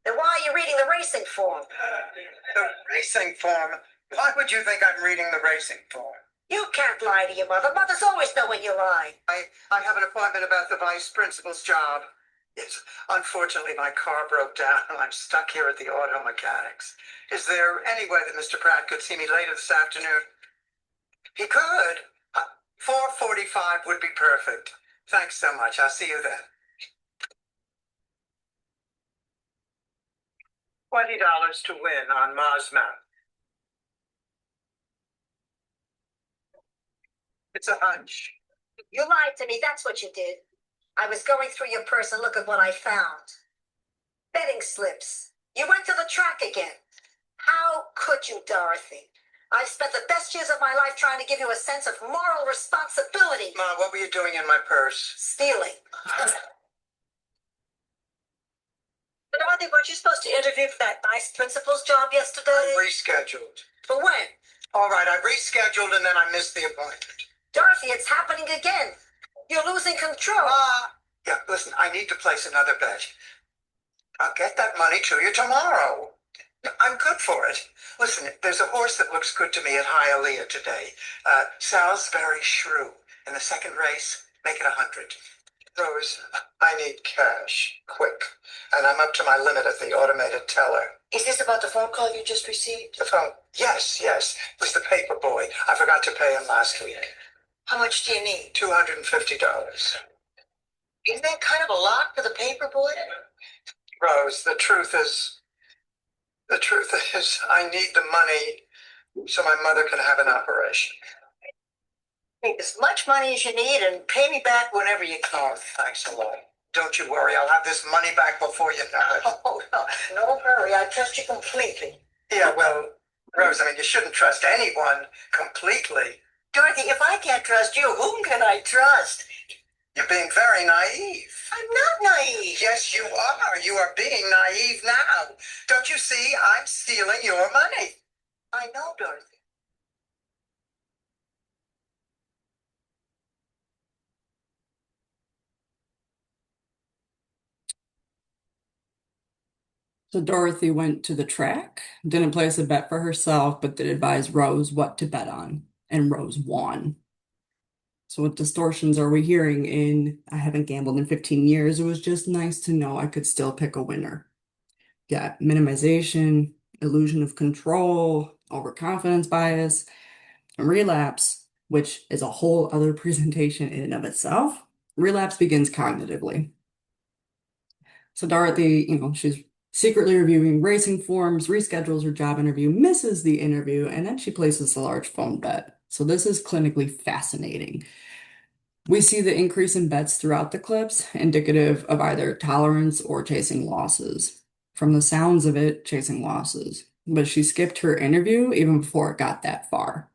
Then why are you reading the racing form? The racing form? Why would you think I'm reading the racing form? You can't lie to your mother. Mothers always know when you lie. I have an appointment about the vice principal's job. Yes, unfortunately, my car broke down and I'm stuck here at the auto mechanics. Is there any way that Mr. Pratt could see me later this afternoon? He could. 4:45 would be perfect. Thanks so much. I'll see you then. $20 to win on Mars Mount. It's a hunch. You lied to me. That's what you did. I was going through your purse and look at what I found. Betting slips. You went to the track again. How could you, Dorothy? I've spent the best years of my life trying to give you a sense of moral responsibility. Ma, what were you doing in my purse? Stealing. Dorothy, weren't you supposed to interview for that vice principal's job yesterday? Rescheduled. For when? All right, I rescheduled and then I missed the appointment. Dorothy, it's happening again. You're losing control. Yeah, listen, I need to place another bet. I'll get that money to you tomorrow. I'm good for it. Listen, there's a horse that looks good to me at Hialeah today. Salisbury Shrew. In the second race, make it 100. Rose, I need cash, quick. And I'm up to my limit at the automated teller. Is this about the phone call you just received? The phone? Yes. It was the paper boy. I forgot to pay him last week. How much do you need? $250. Isn't that kind of a lot for the paper boy? Rose, the truth is, I need the money so my mother can have an operation. Take as much money as you need and pay me back whenever you can. Thanks a lot. Don't you worry, I'll have this money back before you know it. Oh, no hurry. I trust you completely. Yeah, well, Rose, I mean, you shouldn't trust anyone completely. Dorothy, if I can't trust you, whom can I trust? You're being very naive. I'm not naive. Yes, you are. You are being naive now. Don't you see? I'm stealing your money. I know, Dorothy. So Dorothy went to the track, didn't place a bet for herself, but did advise Rose what to bet on, and Rose won. So what distortions are we hearing in I haven't gambled in 15 years? It was just nice to know I could still pick a winner. Yeah, minimization, illusion of control, overconfidence bias, and relapse, which is a whole other presentation in and of itself. Relapse begins cognitively. So Dorothy, she's secretly reviewing racing forms, reschedules her job interview, misses the interview, and then she places a large phone bet. So this is clinically fascinating. We see the increase in bets throughout the clips, indicative of either tolerance or chasing losses. From the sounds of it, chasing losses. But she skipped her interview even before it got that far.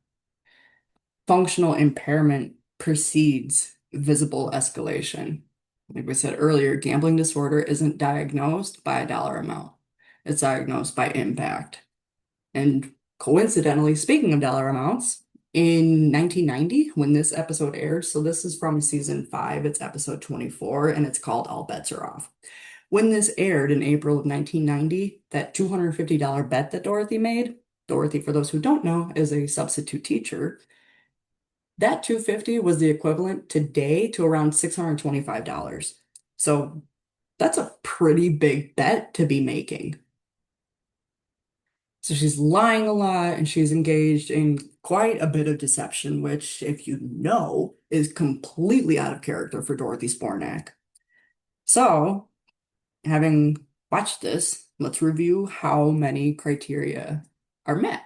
Functional impairment precedes visible escalation. Like we said earlier, gambling disorder isn't diagnosed by a dollar amount. It's diagnosed by impact. And coincidentally, speaking of dollar amounts, in 1990, when this episode aired, so this is from season 5, it's episode 24, and it's called All Bets Are Off. When this aired in April of 1990, that $250 bet that Dorothy made, Dorothy, for those who don't know, is a substitute teacher. That 250 was the equivalent today to around $625. So that's a pretty big bet to be making. So she's lying a lot and she's engaged in quite a bit of deception, which, if you know, is completely out of character for Dorothy Spornak. So, having watched this, let's review how many criteria are met.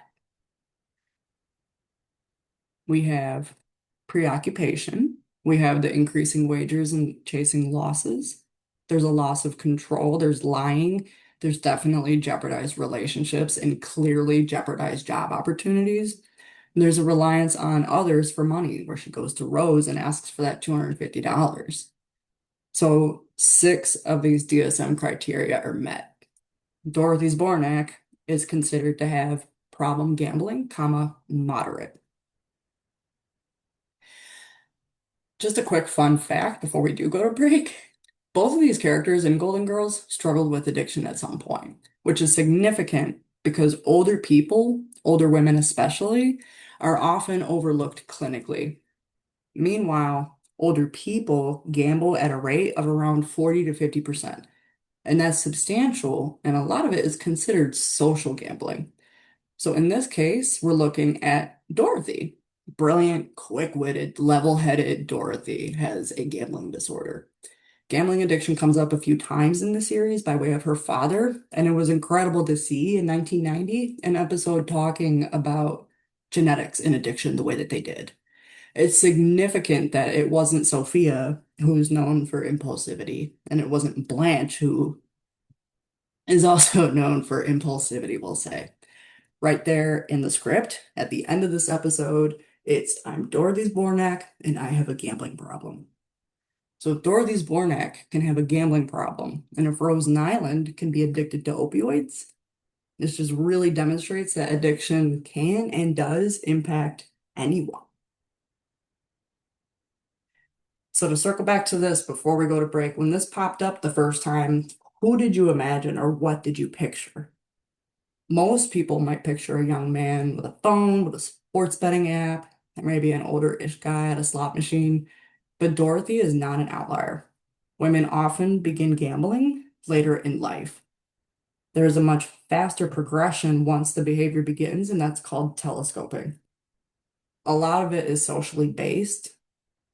We have preoccupation, we have the increasing wagers and chasing losses. There's a loss of control, there's lying, there's definitely jeopardized relationships and clearly jeopardized job opportunities. There's a reliance on others for money, where she goes to Rose and asks for that $250. So 6 of these DSM criteria are met. Dorothy Zbornak is considered to have problem gambling, comma, moderate. Just a quick fun fact before we do go to break. Both of these characters in Golden Girls struggled with addiction at some point, which is significant because older people, older women especially, are often overlooked clinically. Meanwhile, older people gamble at a rate of around 40 to 50%. And that's substantial, and a lot of it is considered social gambling. So in this case, we're looking at Dorothy. Brilliant, quick-witted, level-headed Dorothy has a gambling disorder. Gambling addiction comes up a few times in the series by way of her father, and it was incredible to see in 1990 an episode talking about genetics in addiction the way that they did. It's significant that it wasn't Sophia, who's known for impulsivity, and it wasn't Blanche, who is also known for impulsivity, we'll say. Right there in the script, at the end of this episode, it's I'm Dorothy Zbornak and I have a gambling problem. So if Dorothy Zbornak can have a gambling problem, and if Rose Nyland can be addicted to opioids, this just really demonstrates that addiction can and does impact anyone. So to circle back to this before we go to break, when this popped up the first time, who did you imagine or what did you picture? Most people might picture a young man with a phone, with a sports betting app, and maybe an older-ish guy at a slot machine. But Dorothy is not an outlier. Women often begin gambling later in life. There is a much faster progression once the behavior begins, and that's called telescoping. A lot of it is socially based,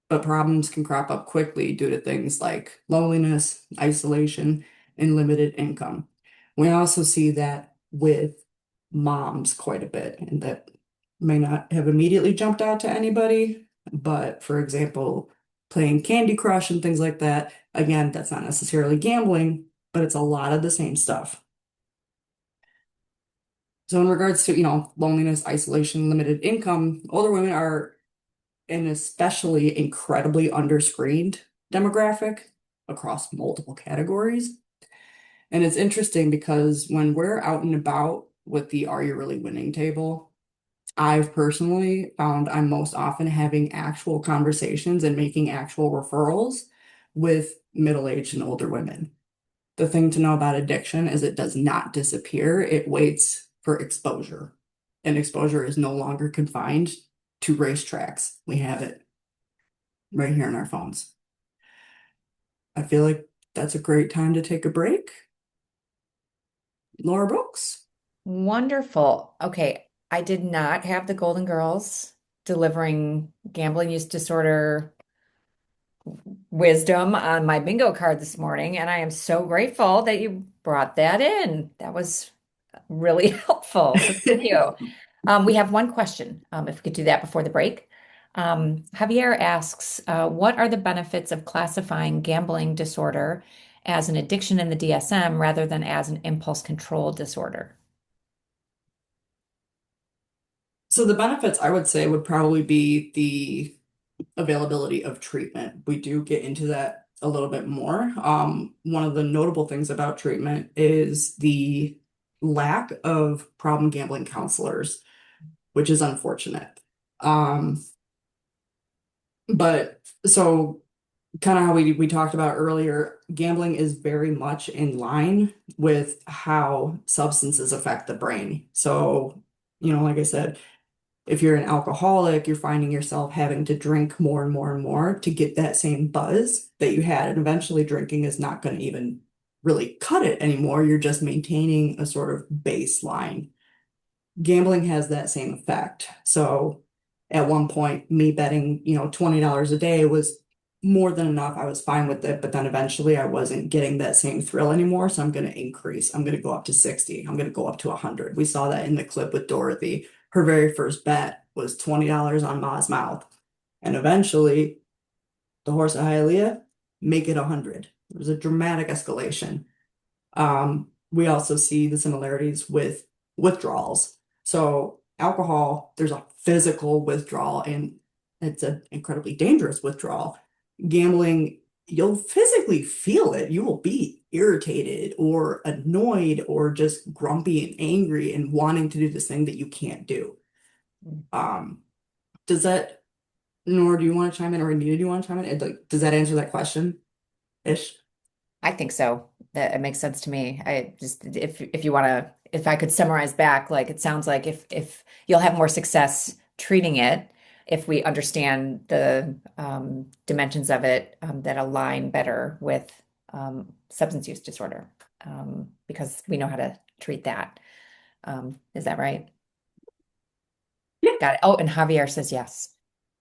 but problems can crop up quickly due to things like loneliness, isolation, and limited income. We also see that with moms quite a bit, and that may not have immediately jumped out to anybody, but for example, playing Candy Crush and things like that, again, that's not necessarily gambling, but it's a lot of the same stuff. So in regards to, loneliness, isolation, limited income, older women are an especially incredibly underscreened demographic across multiple categories. And it's interesting because when we're out and about with the Are You Really Winning table, I've personally found I'm most often having actual conversations and making actual referrals with middle-aged and older women. The thing to know about addiction is it does not disappear, it waits for exposure. And exposure is no longer confined to racetracks. We have it right here on our phones. I feel like that's a great time to take a break. Laura Brooks. Wonderful. Okay, I did not have the Golden Girls delivering gambling use disorder wisdom on my bingo card this morning, and I am so grateful that you brought that in. That was really helpful. So thank you. We have one question, if we could do that before the break. Javier asks, what are the benefits of classifying gambling disorder as an addiction in the DSM rather than as an impulse control disorder? So the benefits I would say would probably be the availability of treatment. We do get into that a little bit more. One of the notable things about treatment is the lack of problem gambling counselors, which is unfortunate. Um, but so kind of how we talked about earlier, gambling is very much in line with how substances affect the brain. So, like I said, if you're an alcoholic, you're finding yourself having to drink more and more and more to get that same buzz that you had. And eventually, drinking is not going to even really cut it anymore. You're just maintaining a sort of baseline. Gambling has that same effect. So, at one point, me betting, $20 a day was more than enough. I was fine with it. But then eventually, I wasn't getting that same thrill anymore. So, I'm going to increase. I'm going to go up to 60. I'm going to go up to 100. We saw that in the clip with Dorothy. Her very first bet was $20 on Ma's mouth. And eventually, the horse at Hialeah, make it 100. It was a dramatic escalation. We also see the similarities with withdrawals. So, alcohol, there's a physical withdrawal, and it's an incredibly dangerous withdrawal. Gambling, you'll physically feel it. You will be irritated or annoyed or just grumpy and angry and wanting to do this thing that you can't do. Um, does that, Nor, do you want to chime in, or Anita, do you want to chime in? Like, does that answer that question ish? I think so. That it makes sense to me. I just if you want to, if I could summarize back, like it sounds like if you'll have more success treating it if we understand the dimensions of it that align better with substance use disorder, because we know how to treat that. Is that right? Yeah. Got it. Oh, and Javier says yes.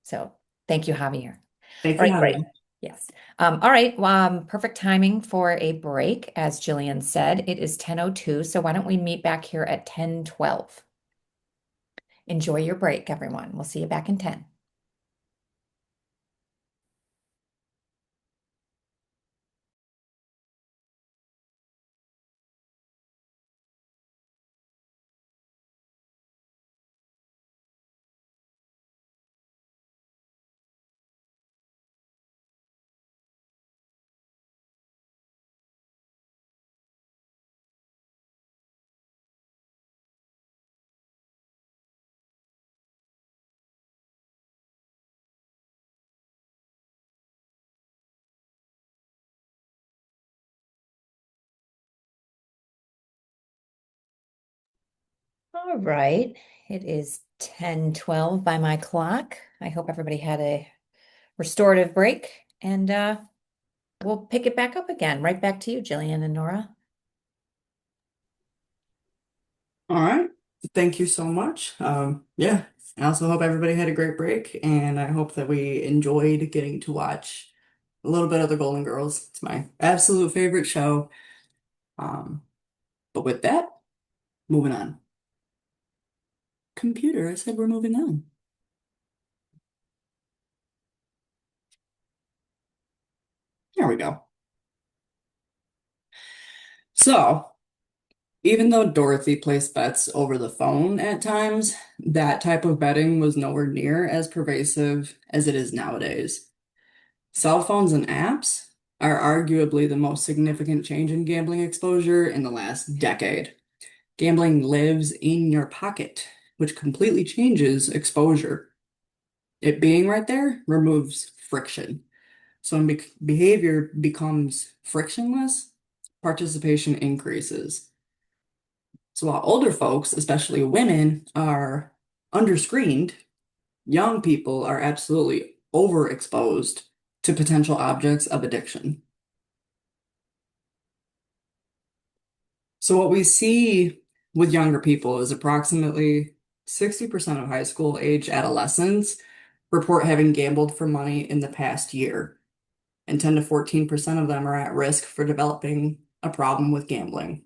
So thank you, Javier. Thank All you, right, great. Javier. Yes. All right. Perfect timing for a break, as Jillian said. It is 10:02, so why don't we meet back here at 10:12? Enjoy your break, everyone. We'll see you back in 10. All right. It is 10:12 by my clock. I hope everybody had a restorative break, and we'll pick it back up again. Right back to you, Jillian and Nora. All right. Thank you so much. Yeah, I also hope everybody had a great break, and I hope that we enjoyed getting to watch a little bit of the Golden Girls. It's my absolute favorite show. Um, but with that, moving on. Computer, I said we're moving on. There we go. So, even though Dorothy placed bets over the phone at times, that type of betting was nowhere near as pervasive as it is nowadays. Cell phones and apps are arguably the most significant change in gambling exposure in the last decade. Gambling lives in your pocket, which completely changes exposure. It being right there removes friction. So when behavior becomes frictionless, participation increases. So while older folks, especially women, are underscreened, young people are absolutely overexposed to potential objects of addiction. So what we see with younger people is approximately 60% of high school age adolescents report having gambled for money in the past year, and 10 to 14% of them are at risk for developing a problem with gambling.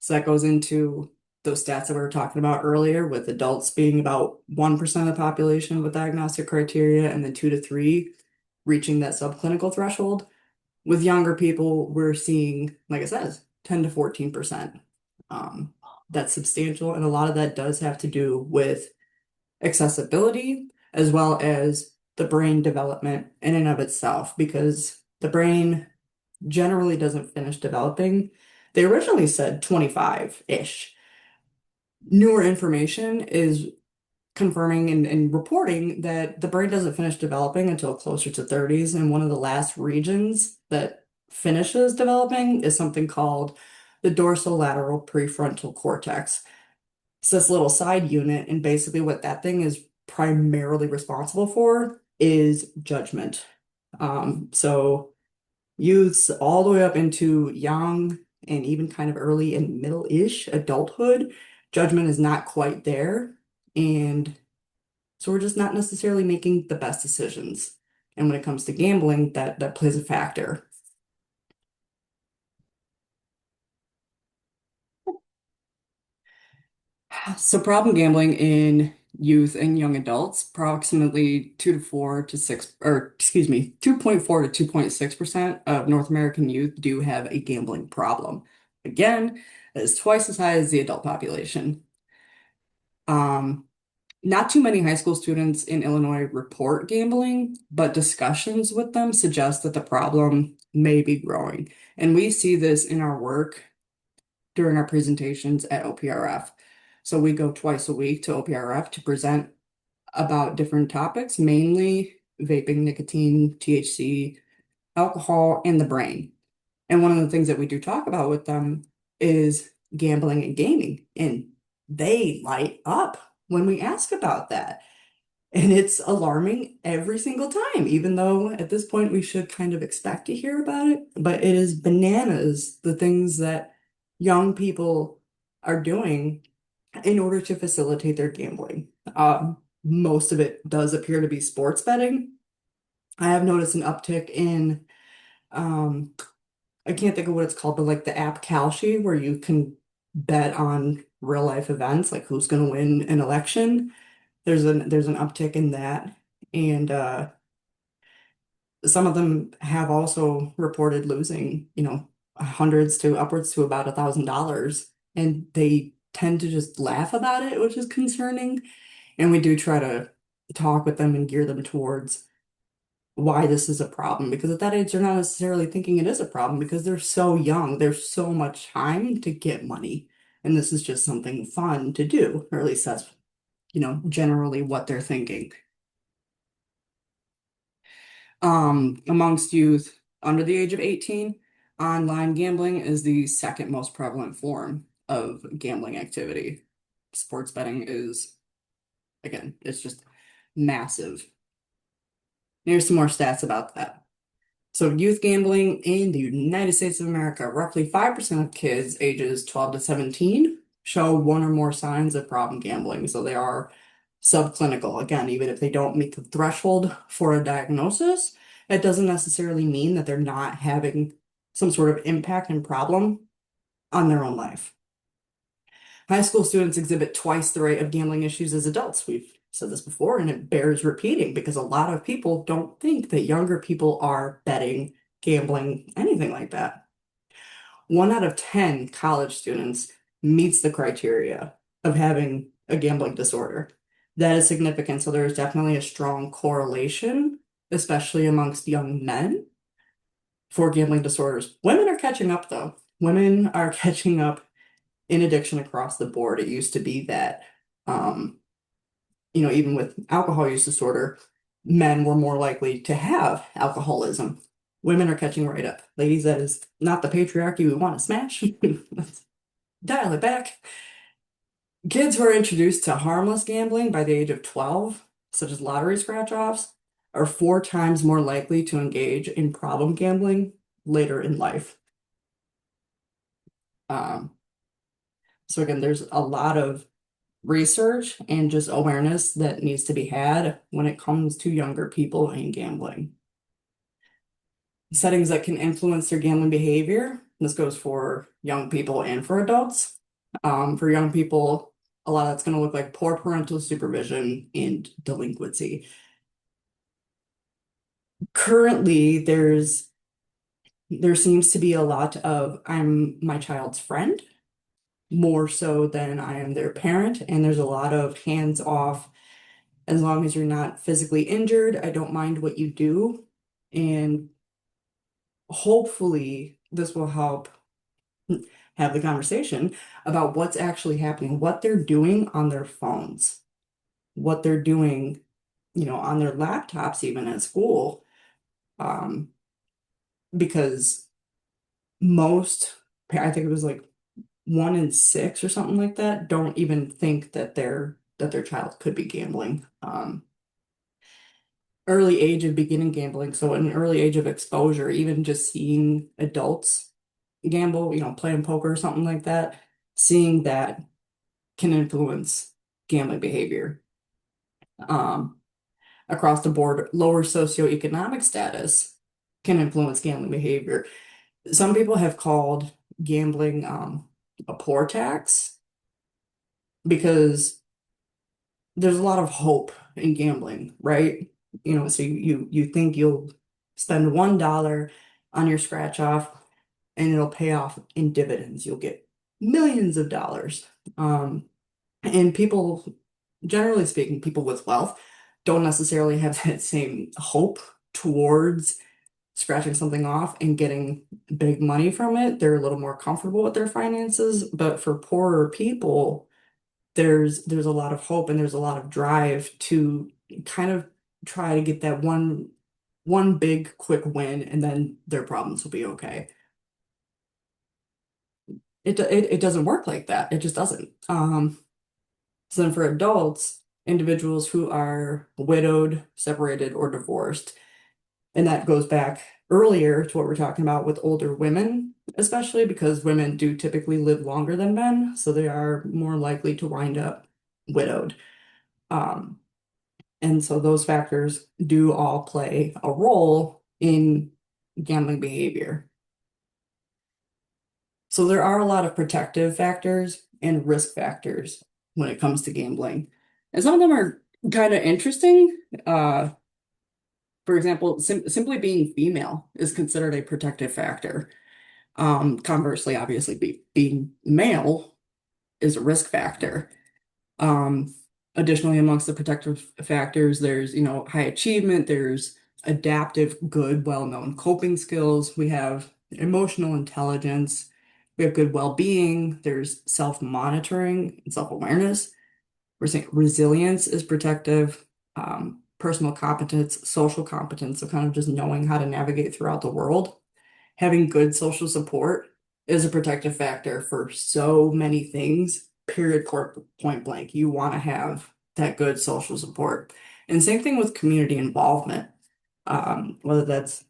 So that goes into those stats that we were talking about earlier, with adults being about 1% of the population with diagnostic criteria, and then 2 to 3 reaching that subclinical threshold. With younger people, we're seeing, like I said, 10 to 14%. That's substantial, and a lot of that does have to do with accessibility as well as the brain development in and of itself, because the brain generally doesn't finish developing. They originally said 25-ish. Newer information is confirming and reporting that the brain doesn't finish developing until closer to 30s. And one of the last regions that finishes developing is something called the dorsolateral prefrontal cortex. It's this little side unit, and basically what that thing is primarily responsible for is judgment. So youths all the way up into young and even kind of early and middle-ish adulthood, judgment is not quite there. And so we're just not necessarily making the best decisions. And when it comes to gambling, that plays a factor. So problem gambling in youth and young adults, approximately 2 to 4 to 6, or excuse me, 2.4 to 2.6% of North American youth do have a gambling problem. Again, that is twice as high as the adult population. Not too many high school students in Illinois report gambling, but discussions with them suggest that the problem may be growing. And we see this in our work during our presentations at OPRF. So we go twice a week to OPRF to present about different topics, mainly vaping, nicotine, THC, alcohol, and the brain. And one of the things that we do talk about with them is gambling and gaming. And they light up when we ask about that. And it's alarming every single time, even though at this point we should kind of expect to hear about it. But it is bananas, the things that young people are doing in order to facilitate their gambling. Most of it does appear to be sports betting. I have noticed an uptick in, I can't think of what it's called, but like the app Kalshi, where you can bet on real life events, like who's going to win an election. There's an uptick in that, and some of them have also reported losing, hundreds to upwards to about $1,000, and they tend to just laugh about it, which is concerning. And we do try to talk with them and gear them towards why this is a problem, because at that age they're not necessarily thinking it is a problem because they're so young. There's so much time to get money, and this is just something fun to do, or at least that's generally what they're thinking. Amongst youth under the age of 18, online gambling is the second most prevalent form of gambling activity. Sports betting is, again, it's just massive. Here's some more stats about that. So youth gambling in the United States of America, roughly 5% of kids ages 12 to 17 show one or more signs of problem gambling. So they are subclinical. Again, even if they don't meet the threshold for a diagnosis, it doesn't necessarily mean that they're not having some sort of impact and problem on their own life. High school students exhibit twice the rate of gambling issues as adults. We've said this before, and it bears repeating because a lot of people don't think that younger people are betting, gambling, anything like that. 1 out of 10 college students meets the criteria of having a gambling disorder. That is significant. So there is definitely a strong correlation, especially amongst young men, for gambling disorders. Women are catching up, though. Women are catching up in addiction across the board. It used to be that, even with alcohol use disorder, men were more likely to have alcoholism. Women are catching right up. Ladies, that is not the patriarchy we want to smash. Let's dial it back. Kids who are introduced to harmless gambling by the age of 12, such as lottery scratch-offs, are 4 times more likely to engage in problem gambling later in life. So again, there's a lot of research and just awareness that needs to be had when it comes to younger people and gambling. Settings that can influence their gambling behavior. This goes for young people and for adults. For young people, a lot of that's going to look like poor parental supervision and delinquency. Currently, there seems to be a lot of I'm my child's friend more so than I am their parent, and there's a lot of hands off. As long as you're not physically injured, I don't mind what you do. And hopefully, this will help have the conversation about what's actually happening, what they're doing on their phones, what they're doing, on their laptops, even at school. Um, because most, I think it was like 1 in 6 or something like that, don't even think that their child could be gambling. Early age of beginning gambling, so an early age of exposure, even just seeing adults gamble, playing poker or something like that, seeing that can influence gambling behavior. Um, Across the board, lower socioeconomic status can influence gambling behavior. Some people have called gambling a poor tax because there's a lot of hope in gambling, right? So you think you'll spend $1 on your scratch off and it'll pay off in dividends. You'll get millions of dollars. Um, and people, generally speaking, people with wealth don't necessarily have that same hope towards scratching something off and getting big money from it. They're a little more comfortable with their finances, but for poorer people, there's a lot of hope and there's a lot of drive to kind of try to get that one big quick win and then their problems will be okay. It doesn't work like that. It just doesn't. So then for adults, individuals who are widowed, separated, or divorced, and that goes back earlier to what we're talking about with older women, especially because women do typically live longer than men, so they are more likely to wind up widowed. Um, and so those factors do all play a role in gambling behavior. So there are a lot of protective factors and risk factors when it comes to gambling. And some of them are kind of interesting. For example, simply being female is considered a protective factor. Conversely, obviously, being male is a risk factor. Um, Additionally, amongst the protective factors, there's, high achievement, there's adaptive, good, well-known coping skills. We have emotional intelligence. We have good well-being. There's self-monitoring and self-awareness. We're saying resilience is protective, personal competence, social competence, so kind of just knowing how to navigate throughout the world. Having good social support is a protective factor for so many things, period, point blank. You want to have that good social support. And same thing with community involvement, whether that's,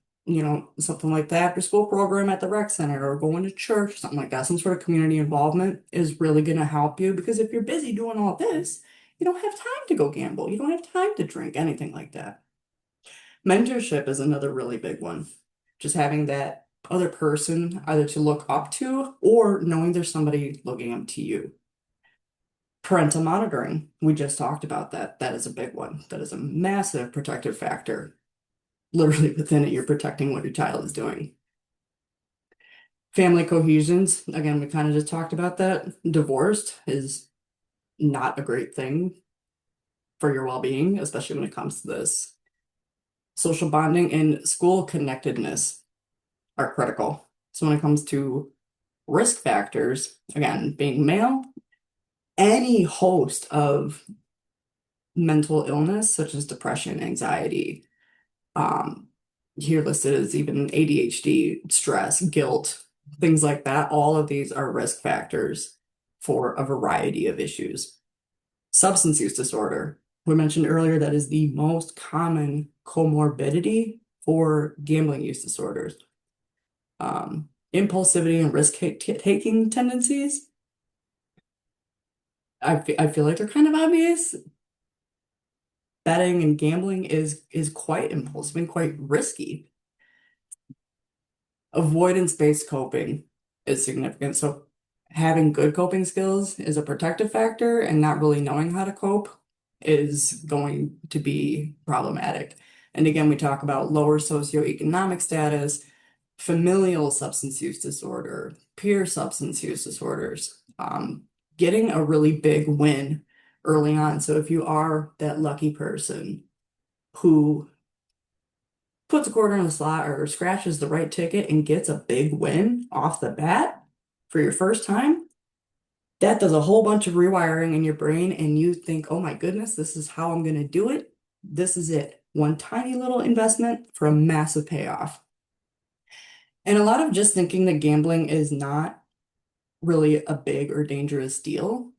something like the after school program at the rec center or going to church, something like that. Some sort of community involvement is really going to help you because if you're busy doing all this, you don't have time to go gamble. You don't have time to drink, anything like that. Mentorship is another really big one. Just having that other person either to look up to or knowing there's somebody looking up to you. Parental monitoring, we just talked about that. That is a big one. That is a massive protective factor. Literally within it, you're protecting what your child is doing. Family cohesions, again, we kind of just talked about that. Divorced is not a great thing for your well-being, especially when it comes to this. Social bonding and school connectedness are critical. So when it comes to risk factors, again, being male, any host of mental illness, such as depression, anxiety, um, here listed as even ADHD, stress, guilt, things like that, all of these are risk factors for a variety of issues. Substance use disorder, we mentioned earlier, that is the most common comorbidity for gambling use disorders. Impulsivity and risk-taking tendencies, I feel like they're kind of obvious. Betting and gambling is quite impulsive and quite risky. Avoidance-based coping is significant. So Having good coping skills is a protective factor, and not really knowing how to cope is going to be problematic. And again, we talk about lower socioeconomic status, familial substance use disorder, peer substance use disorders, getting a really big win early on. So if you are that lucky person who puts a quarter in the slot or scratches the right ticket and gets a big win off the bat for your first time, that does a whole bunch of rewiring in your brain, and you think, oh my goodness, this is how I'm going to do it. This is it. One tiny little investment for a massive payoff. And a lot of just thinking that gambling is not really a big or dangerous deal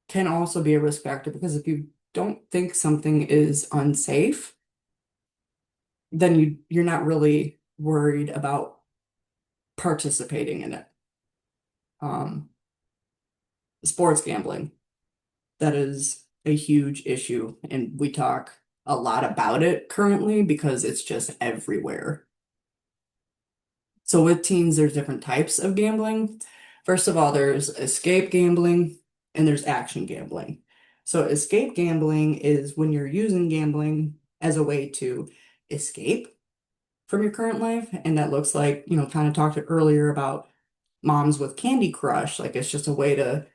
can also be a risk factor, because if you don't think something is unsafe, then you're not really worried about participating in it. Sports gambling, that is a huge issue, and we talk a lot about it currently because it's just everywhere. So with teens, there's different types of gambling. First of all, there's escape gambling and there's action gambling. So escape gambling is when you're using gambling as a way to escape from your current life. And that looks like, kind of talked earlier about moms with Candy Crush. Like it's just a way to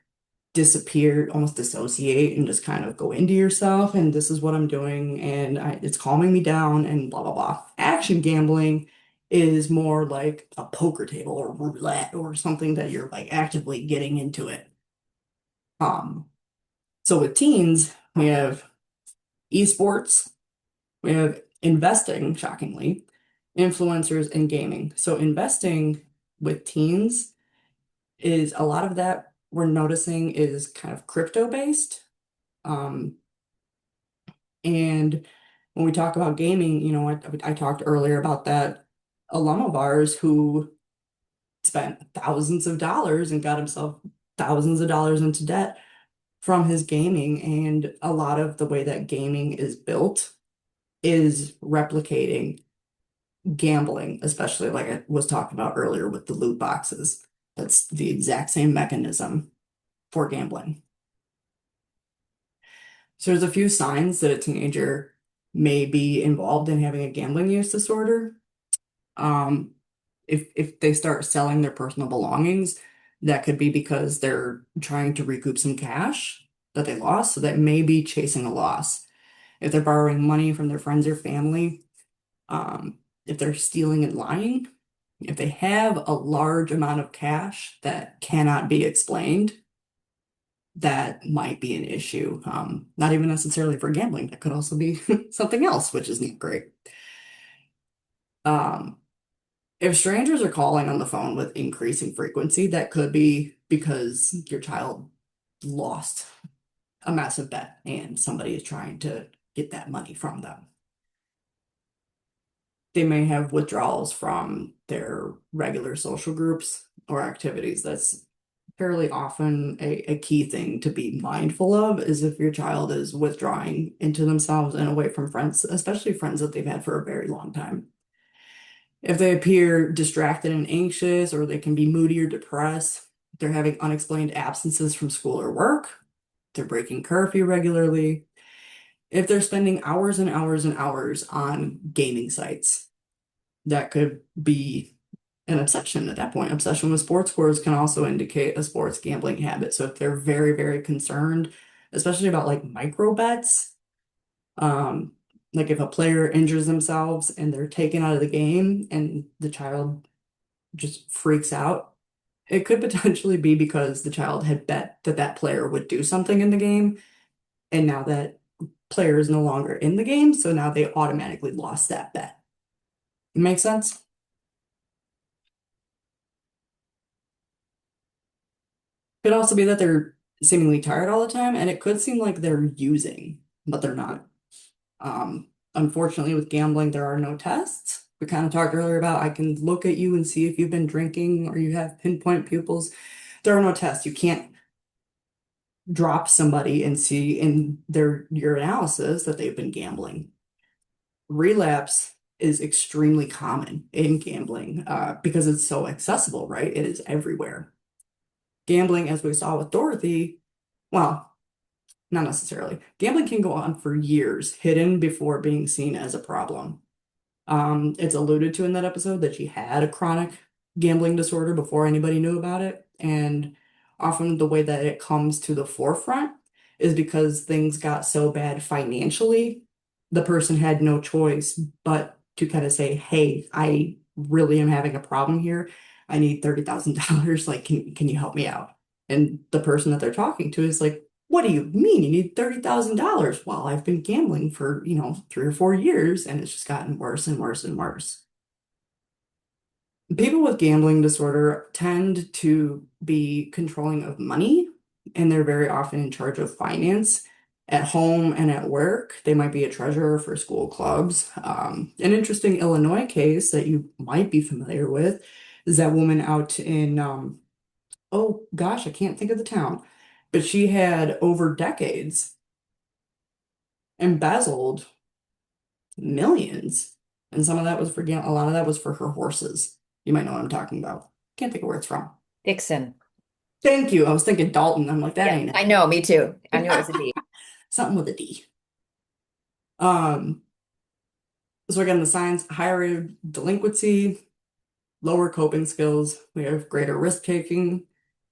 disappear, almost dissociate, and just kind of go into yourself. And this is what I'm doing, and it's calming me down, and blah, blah, blah. Action gambling is more like a poker table or roulette or something that you're like actively getting into it. So with teens, we have esports, we have investing, shockingly, influencers, and gaming. So investing with teens is a lot of that we're noticing is kind of crypto based. And when we talk about gaming, I talked earlier about that alum of ours who spent thousands of dollars and got himself thousands of dollars into debt from his gaming. And a lot of the way that gaming is built is replicating gambling, especially like I was talking about earlier with the loot boxes. That's the exact same mechanism for gambling. So there's a few signs that a teenager may be involved in having a gambling use disorder. If they start selling their personal belongings, that could be because they're trying to recoup some cash that they lost. So that may be chasing a loss. If they're borrowing money from their friends or family, if they're stealing and lying, if they have a large amount of cash that cannot be explained, that might be an issue. Not even necessarily for gambling. That could also be something else, which is not great. If strangers are calling on the phone with increasing frequency, that could be because your child lost a massive bet and somebody is trying to get that money from them. They may have withdrawals from their regular social groups or activities. That's fairly often a key thing to be mindful of, is if your child is withdrawing into themselves and away from friends, especially friends that they've had for a very long time. If they appear distracted and anxious, or they can be moody or depressed, they're having unexplained absences from school or work, they're breaking curfew regularly, if they're spending hours and hours and hours on gaming sites, that could be an obsession at that point. Obsession with sports scores can also indicate a sports gambling habit. So if they're very, very concerned, especially about like micro bets, like if a player injures themselves and they're taken out of the game and the child just freaks out, it could potentially be because the child had bet that that player would do something in the game, and now that player is no longer in the game, so now they automatically lost that bet. Make sense? Could also be that they're seemingly tired all the time, and it could seem like they're using, but they're not. Unfortunately, with gambling, there are no tests. We kind of talked earlier about I can look at you and see if you've been drinking or you have pinpoint pupils. There are no tests. You can't drop somebody and see in their urinalysis that they've been gambling. Relapse is extremely common in gambling because it's so accessible, right? It is everywhere. Gambling, as we saw with Dorothy, well, not necessarily. Gambling can go on for years, hidden before being seen as a problem. It's alluded to in that episode that she had a chronic gambling disorder before anybody knew about it. And often the way that it comes to the forefront is because things got so bad financially, the person had no choice but to kind of say, hey, I really am having a problem here. I need $30,000. Like, can you help me out? And the person that they're talking to is like, what do you mean you need $30,000? Well, I've been gambling for, 3 or 4 years, and it's just gotten worse and worse and worse. People with gambling disorder tend to be controlling of money, and they're very often in charge of finance at home and at work. They might be a treasurer for school clubs. An interesting Illinois case that you might be familiar with is that woman out in, oh gosh, I can't think of the town, but she had over decades embezzled millions. And some of that was for a lot of that was for her horses. You might know what I'm talking about. Can't think of where it's from. Dixon. Thank you. I was thinking Dalton. I'm like, that Yeah, ain't I it. know, me too. I knew it was a D. Something with a D. Um, so again, the signs, higher delinquency, lower coping skills, we have greater risk taking.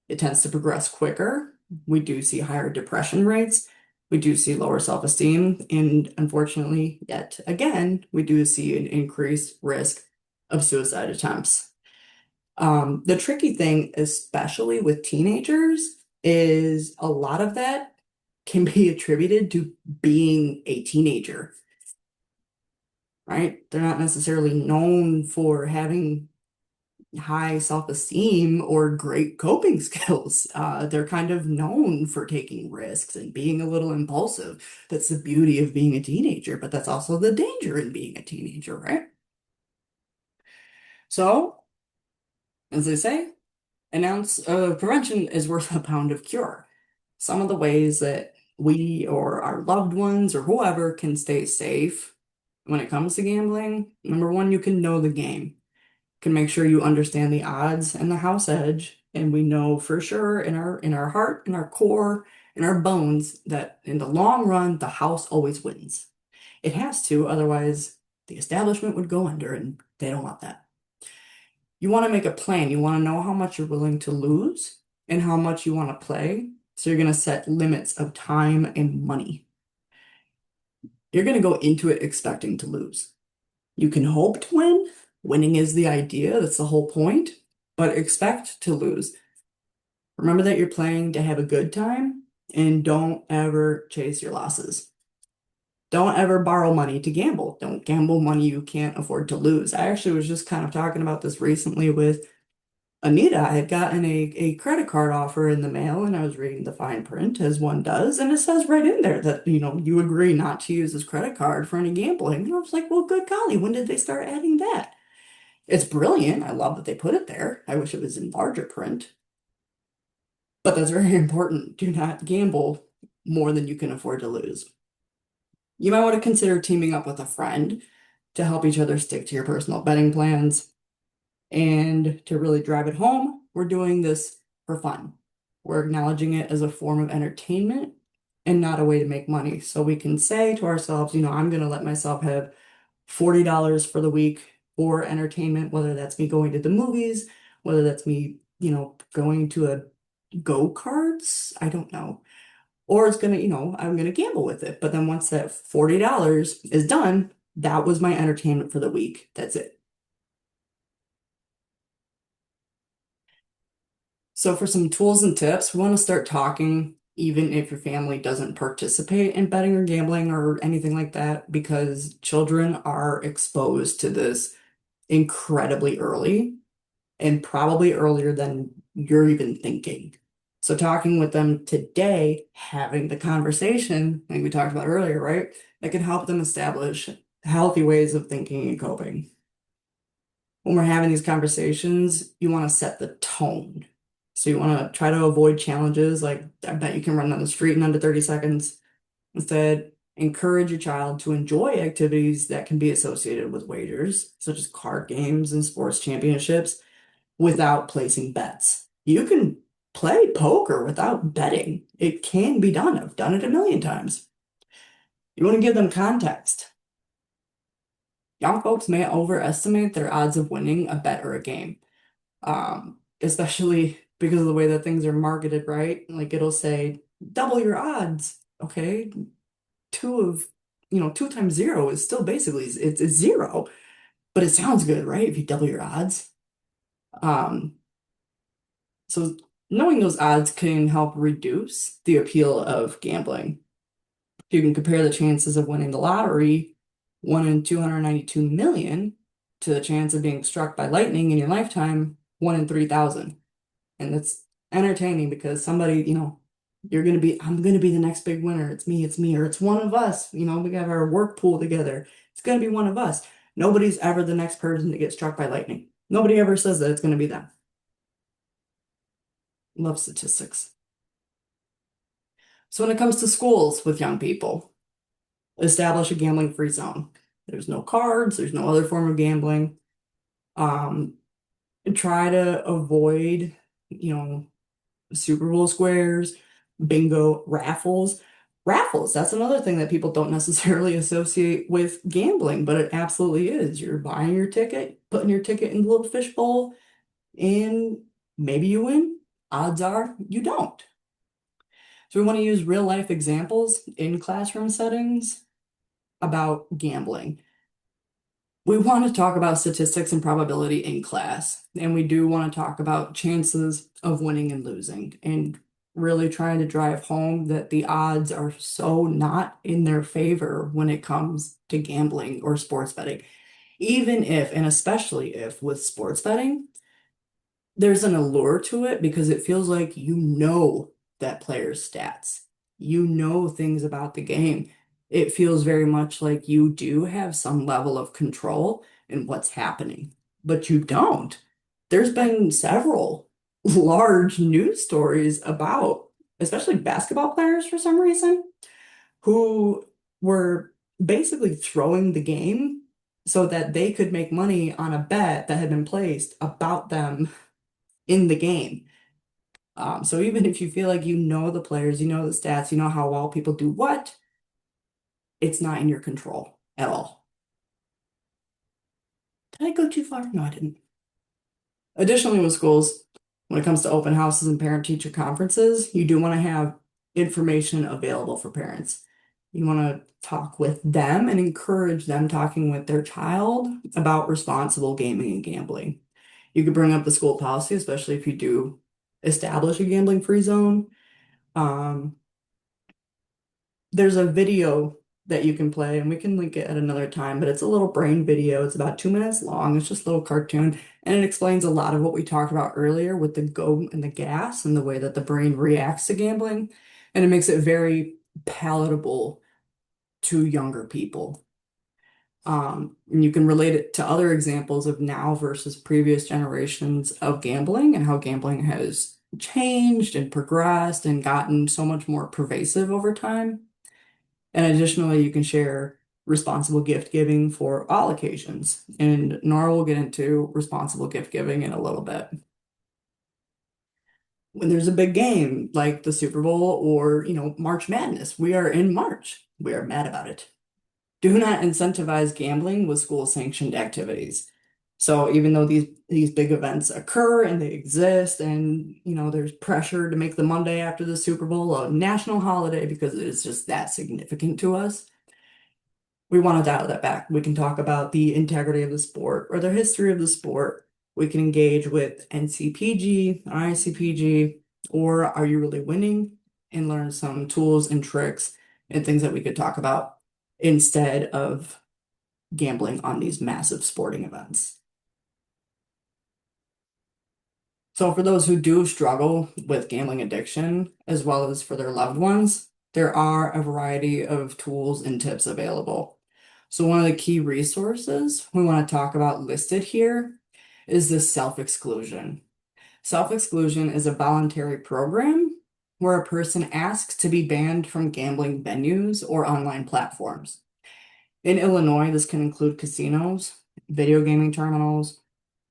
It tends to progress quicker. We do see higher depression rates. We do see lower self-esteem. And unfortunately, yet again, we do see an increased risk of suicide attempts. The tricky thing, especially with teenagers, is a lot of that can be attributed to being a teenager, right? They're not necessarily known for having high self-esteem or great coping skills. They're kind of known for taking risks and being a little impulsive. That's the beauty of being a teenager, but that's also the danger in being a teenager, right? So, as they say, an ounce of prevention is worth a pound of cure. Some of the ways that we or our loved ones or whoever can stay safe when it comes to gambling, number one, you can know the game. Can make sure you understand the odds and the house edge, and we know for sure in our heart, in our core, in our bones that in the long run the house always wins. It has to, otherwise the establishment would go under, and they don't want that. You want to make a plan. You want to know how much you're willing to lose and how much you want to play. So you're going to set limits of time and money. You're going to go into it expecting to lose. You can hope to win. Winning is the idea, that's the whole point, but expect to lose. Remember that you're playing to have a good time, and don't ever chase your losses. Don't ever borrow money to gamble. Don't gamble money you can't afford to lose. I actually was just kind of talking about this recently with Anita. I had gotten a credit card offer in the mail, and I was reading the fine print as one does, and it says right in there that, you agree not to use this credit card for any gambling. And I was like, well, good golly, when did they start adding that? It's brilliant. I love that they put it there. I wish it was in larger print. But that's very important. Do not gamble more than you can afford to lose. You might want to consider teaming up with a friend to help each other stick to your personal betting plans. And to really drive it home, we're doing this for fun. We're acknowledging it as a form of entertainment and not a way to make money. So we can say to ourselves, I'm going to let myself have $40 for the week for entertainment, whether that's me going to the movies, whether that's me, going to a go-karts, I don't know. Or it's gonna, I'm gonna gamble with it. But then once that $40 is done, that was my entertainment for the week. That's it. So for some tools and tips, we want to start talking even if your family doesn't participate in betting or gambling or anything like that, because children are exposed to this incredibly early and probably earlier than you're even thinking. So talking with them today, having the conversation, like we talked about earlier, right? That can help them establish healthy ways of thinking and coping. When we're having these conversations, you want to set the tone. So you want to try to avoid challenges like, I bet you can run down the street in under 30 seconds. Instead, encourage your child to enjoy activities that can be associated with wagers, such as card games and sports championships, without placing bets. You can play poker without betting. It can be done. I've done it a million times. You want to give them context. Young folks may overestimate their odds of winning a bet or a game, especially because of the way that things are marketed, right? Like it'll say double your odds. Okay, two times zero is still basically it's zero, but it sounds good, right? If you double your odds. Um, so knowing those odds can help reduce the appeal of gambling. You can compare the chances of winning the lottery, 1 in 292 million, to the chance of being struck by lightning in your lifetime, 1 in 3,000. And that's entertaining because somebody, I'm gonna be the next big winner. It's me, or it's one of us. We got our work pool together. It's gonna be one of us. Nobody's ever the next person to get struck by lightning. Nobody ever says that it's gonna be them. Love statistics. So when it comes to schools with young people, establish a gambling-free zone. There's no cards, there's no other form of gambling. Um, Try to avoid, Super Bowl squares, bingo, raffles. Raffles, that's another thing that people don't necessarily associate with gambling, but it absolutely is. You're buying your ticket, putting your ticket in the little fishbowl, and maybe you win. Odds are you don't. So we want to use real life examples in classroom settings about gambling. We want to talk about statistics and probability in class, and we do want to talk about chances of winning and losing, and really trying to drive home that the odds are so not in their favor when it comes to gambling or sports betting. Even if, and especially if with sports betting, there's an allure to it because it feels like you know that player's stats. You know things about the game. It feels very much like you do have some level of control in what's happening, but you don't. There's been several large news stories about, especially basketball players for some reason, who were basically throwing the game so that they could make money on a bet that had been placed about them in the game. So even if you feel like you know the players, you know the stats, you know how well people do what, it's not in your control at all. Did I go too far? No, I didn't. Additionally, with schools, when it comes to open houses and parent-teacher conferences, you do want to have information available for parents. You want to talk with them and encourage them talking with their child about responsible gaming and gambling. You could bring up the school policy, especially if you do establish a gambling-free zone. There's a video that you can play, and we can link it at another time, but it's a little brain video. It's about 2 minutes long. It's just a little cartoon, and it explains a lot of what we talked about earlier with the go and the gas and the way that the brain reacts to gambling, and it makes it very palatable to younger people. And you can relate it to other examples of now versus previous generations of gambling and how gambling has changed and progressed and gotten so much more pervasive over time. And additionally, you can share responsible gift giving for all occasions. And Nora will get into responsible gift giving in a little bit. When there's a big game like the Super Bowl or, March Madness, we are in March. We are mad about it. Do not incentivize gambling with school-sanctioned activities. So even though these big events occur and they exist, and there's pressure to make the Monday after the Super Bowl a national holiday because it is just that significant to us, we want to dial that back. We can talk about the integrity of the sport or the history of the sport. We can engage with NCPG, ICPG, or Are You Really Winning? And learn some tools and tricks and things that we could talk about instead of gambling on these massive sporting events. So for those who do struggle with gambling addiction, as well as for their loved ones, there are a variety of tools and tips available. So one of the key resources we want to talk about listed here is this self-exclusion. Self-exclusion is a voluntary program where a person asks to be banned from gambling venues or online platforms. In Illinois, this can include casinos, video gaming terminals,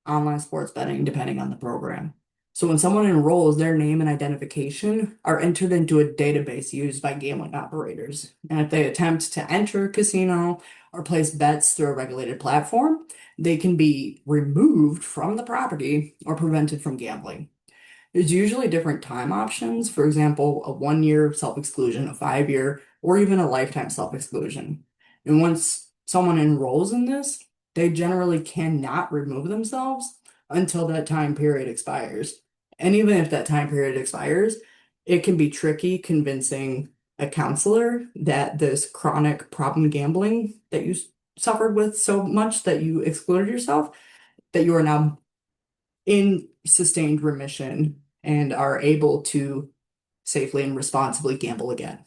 online sports betting, depending on the program. So when someone enrolls, their name and identification are entered into a database used by gambling operators. And if they attempt to enter a casino or place bets through a regulated platform, they can be removed from the property or prevented from gambling. There's usually different time options, for example, a 1 year self-exclusion, a 5 year, or even a lifetime self-exclusion. And once someone enrolls in this, they generally cannot remove themselves until that time period expires. And even if that time period expires, it can be tricky convincing a counselor that this chronic problem gambling that you suffered with so much that you excluded yourself, that you are now in sustained remission and are able to safely and responsibly gamble again.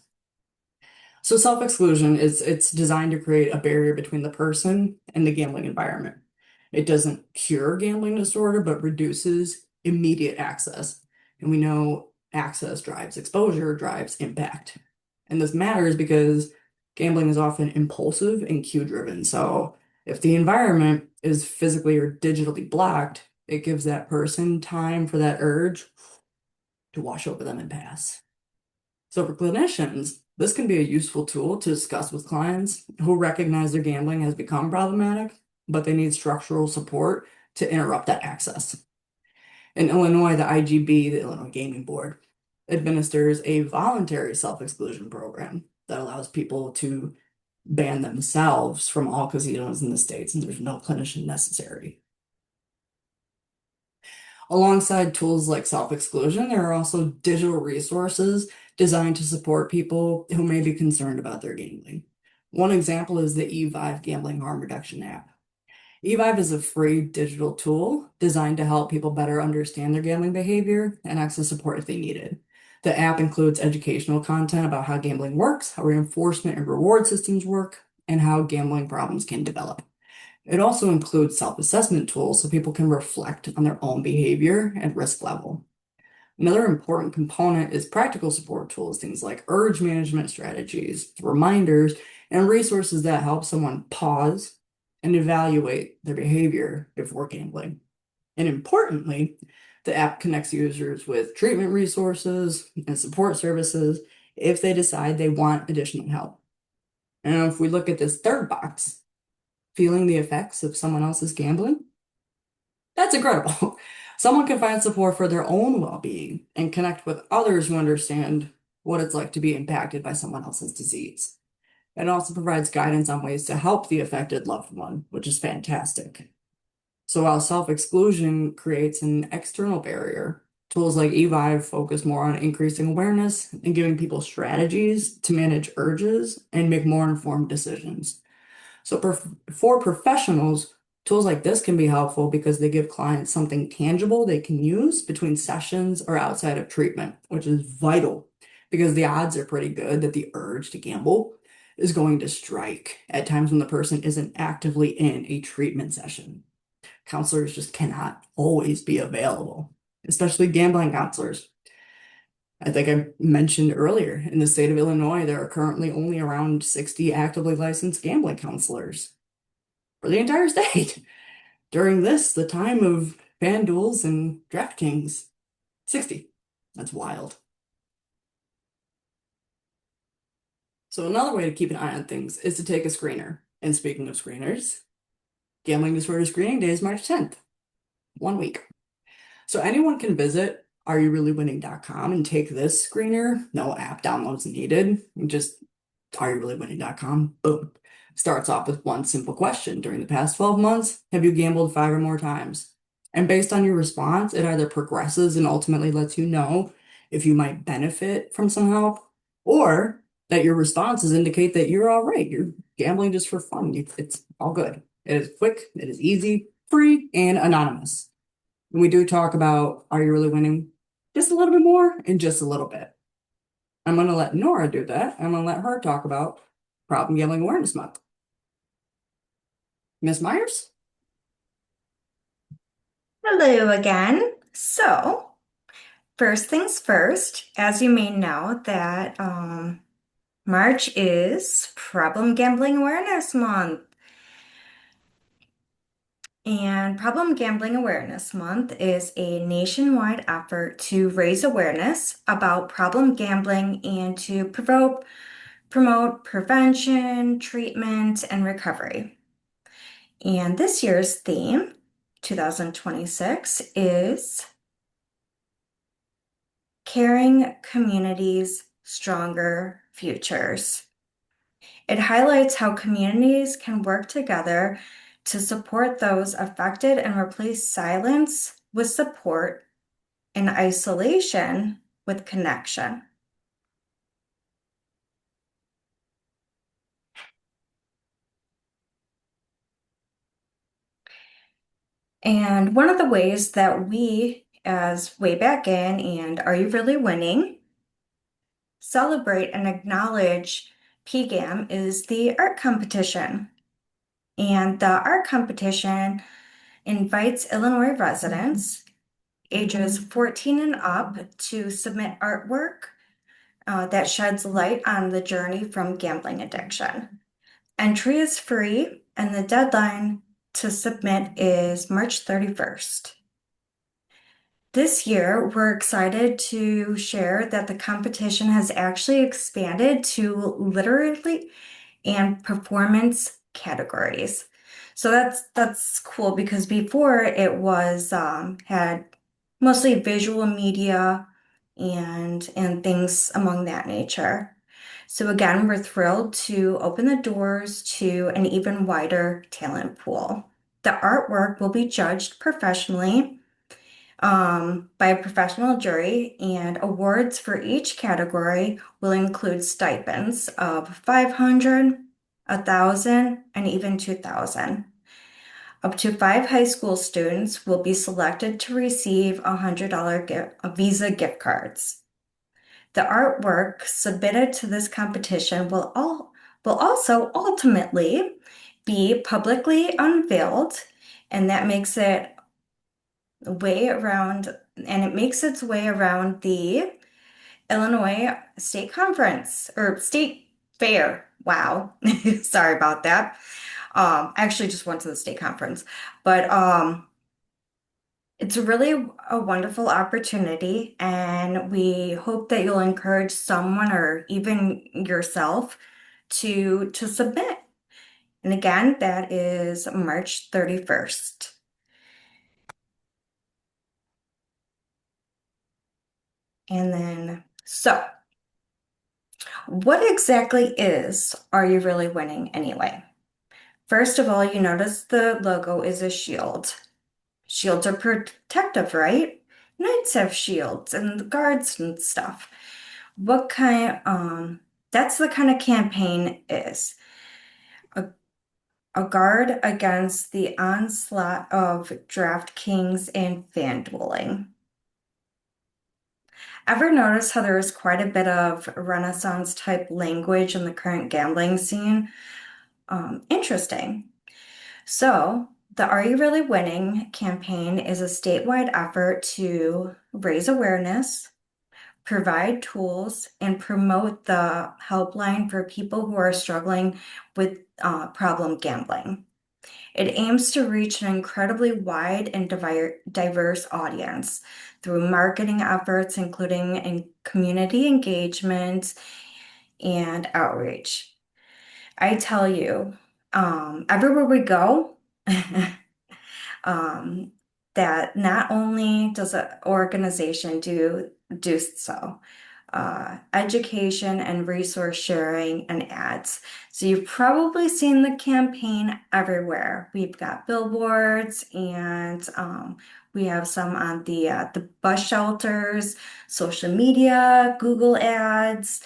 So self-exclusion is it's designed to create a barrier between the person and the gambling environment. It doesn't cure gambling disorder, but reduces immediate access. And we know access drives exposure, drives impact. And this matters because gambling is often impulsive and cue driven. So if the environment is physically or digitally blocked, it gives that person time for that urge to wash over them and pass. So for clinicians, this can be a useful tool to discuss with clients who recognize their gambling has become problematic, but they need structural support to interrupt that access. In Illinois, the IGB, the Illinois Gaming Board, administers a voluntary self-exclusion program that allows people to ban themselves from all casinos in the states, and there's no clinician necessary. Alongside tools like self-exclusion, there are also digital resources designed to support people who may be concerned about their gambling. One example is the eVive Gambling Harm Reduction app. eVive is a free digital tool designed to help people better understand their gambling behavior and access support if they need it. The app includes educational content about how gambling works, how reinforcement and reward systems work, and how gambling problems can develop. It also includes self-assessment tools so people can reflect on their own behavior and risk level. Another important component is practical support tools, things like urge management strategies, reminders, and resources that help someone pause and evaluate their behavior before gambling. And importantly, the app connects users with treatment resources and support services if they decide they want additional help. And if we look at this third box, feeling the effects of someone else's gambling, that's incredible. Someone can find support for their own well-being and connect with others who understand what it's like to be impacted by someone else's disease. It also provides guidance on ways to help the affected loved one, which is fantastic. So while self-exclusion creates an external barrier, tools like eVive focus more on increasing awareness and giving people strategies to manage urges and make more informed decisions. So for professionals, tools like this can be helpful because they give clients something tangible they can use between sessions or outside of treatment, which is vital because the odds are pretty good that the urge to gamble is going to strike at times when the person isn't actively in a treatment session. Counselors just cannot always be available, especially gambling counselors. I think I mentioned earlier, in the state of Illinois, there are currently only around 60 actively licensed gambling counselors for the entire state. During this, the time of FanDuels and DraftKings, 60. That's wild. So another way to keep an eye on things is to take a screener. And speaking of screeners, Gambling Disorder Screening Day is March 10th, 1 week. So anyone can visit areyourreallywinning.com and take this screener. No app downloads needed. Just areyourreallywinning.com. Boom. Starts off with one simple question. During the past 12 months, have you gambled 5 or more times? And based on your response, it either progresses and ultimately lets you know if you might benefit from some help, or that your responses indicate that you're all right. You're gambling just for fun. It's all good. It is quick, it is easy, free, and anonymous. And we do talk about Are You Really Winning just a little bit more in just a little bit. I'm going to let Nora do that. I'm going to let her talk about Problem Gambling Awareness Month. Miss Myers? Hello again. So, first things first, as you may know, that March is Problem Gambling Awareness Month. And Problem Gambling Awareness Month is a nationwide effort to raise awareness about problem gambling and to promote prevention, treatment, and recovery. And this year's theme, 2026, is Caring Communities, Stronger Futures. It highlights how communities can work together to support those affected and replace silence with support and isolation with connection. And one of the ways that we, as Way Back In and Are You Really Winning, celebrate and acknowledge PGAM is the art competition. And the art competition invites Illinois residents ages 14 and up to submit artwork that sheds light on the journey from gambling addiction. Entry is free, and the deadline to submit is March 31st. This year, we're excited to share that the competition has actually expanded to literary and performance categories. So that's cool because before it was had mostly visual media and things among that nature. So again, we're thrilled to open the doors to an even wider talent pool. The artwork will be judged professionally by a professional jury, and awards for each category will include stipends of 500, 1,000, and even 2,000. Up to 5 high school students will be selected to receive $100 Visa gift cards. The artwork submitted to this competition will also ultimately be publicly unveiled, and that makes it way around, and it makes its way around the Illinois State Conference or State Fair. Wow. Sorry about that. I actually just went to the state conference, but it's really a wonderful opportunity, and we hope that you'll encourage someone or even yourself to submit. And again, that is March 31st. And then, so what exactly is Are You Really Winning anyway? First of all, you notice the logo is a shield. Shields are protective, right? Knights have shields and the guards and stuff. What kind, that's the kind of campaign is. A, a guard against the onslaught of DraftKings and FanDueling. Ever notice how there is quite a bit of Renaissance type language in the current gambling scene? Interesting. So, the Are You Really Winning campaign is a statewide effort to raise awareness, provide tools, and promote the helpline for people who are struggling with problem gambling. It aims to reach an incredibly wide and diverse audience through marketing efforts, including in community engagement and outreach. I tell you, everywhere we go, um, that not only does an organization do so, education and resource sharing and ads. So you've probably seen the campaign everywhere. We've got billboards and we have some on the bus shelters, social media, Google ads,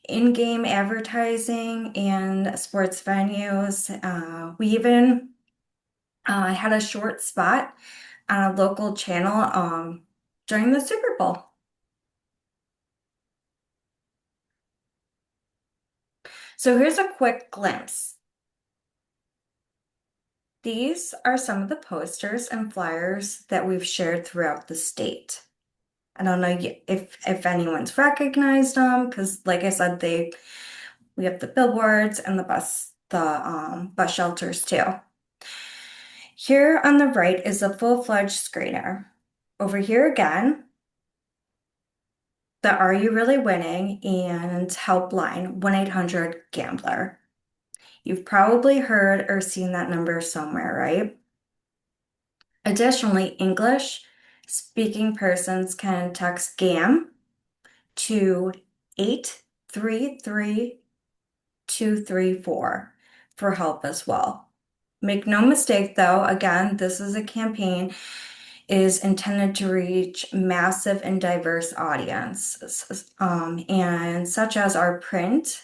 in-game advertising, and sports venues. We even had a short spot on a local channel during the Super Bowl. So here's a quick glimpse. These are some of the posters and flyers that we've shared throughout the state. I don't know if anyone's recognized them because, like I said, we have the billboards and the bus shelters too. Here on the right is a full-fledged screener. Over here again, the Are You Really Winning and helpline 1-800-GAMBLER. You've probably heard or seen that number somewhere, right? Additionally, English speaking persons can text GAM to 833-234 for help as well. Make no mistake though, again, this is a campaign is intended to reach massive and diverse audiences, and such as our print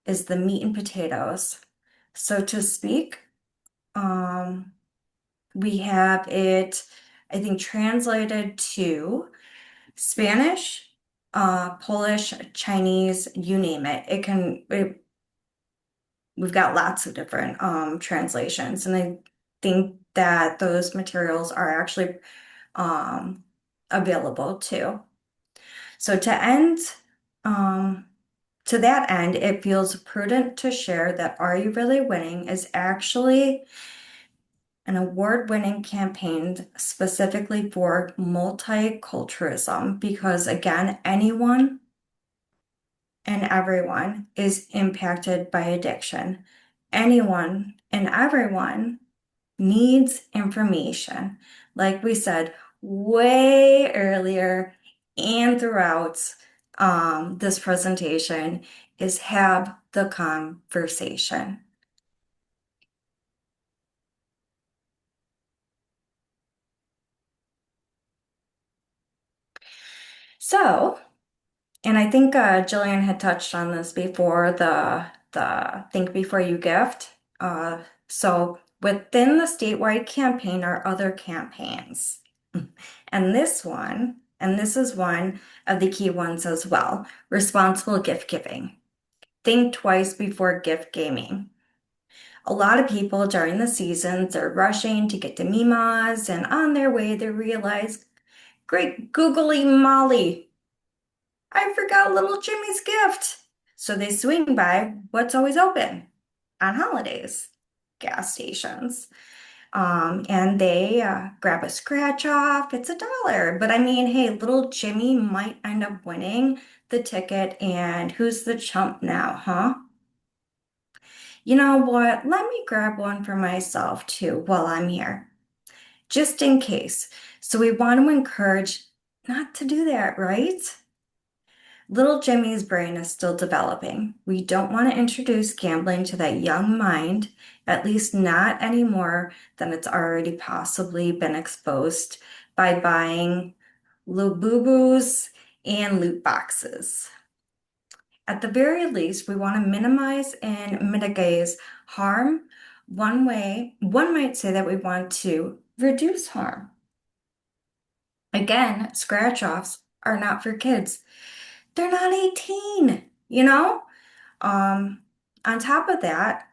is the meat and potatoes. So to speak, we have it, I think, translated to Spanish, Polish, Chinese, you name it. We've got lots of different translations, and I think that those materials are actually available too. So to that end, it feels prudent to share that Are You Really Winning is actually an award-winning campaign specifically for multiculturalism because again, anyone and everyone is impacted by addiction. Anyone and everyone needs information. Like we said way earlier and throughout this presentation is have the conversation. So, and I think Jillian had touched on this before, the Think Before You Gift. So within the statewide campaign are other campaigns. And this is one of the key ones as well, responsible gift giving. Think twice before gift gaming. A lot of people during the seasons are rushing to get to Mima's, and on their way they realize, great googly molly, I forgot little Jimmy's gift. So they swing by what's always open on holidays, gas stations. And they grab a scratch off. It's $1. But I mean, hey, little Jimmy might end up winning the ticket, and who's the chump now, huh? You know what? Let me grab one for myself too while I'm here, just in case. So we want to encourage not to do that, right? Little Jimmy's brain is still developing. We don't want to introduce gambling to that young mind, at least not any more than it's already possibly been exposed by buying Lububus and loot boxes. At the very least, we want to minimize and mitigate harm. One might say that we want to reduce harm. Again, scratch-offs are not for kids. They're not 18, you know? On top of that,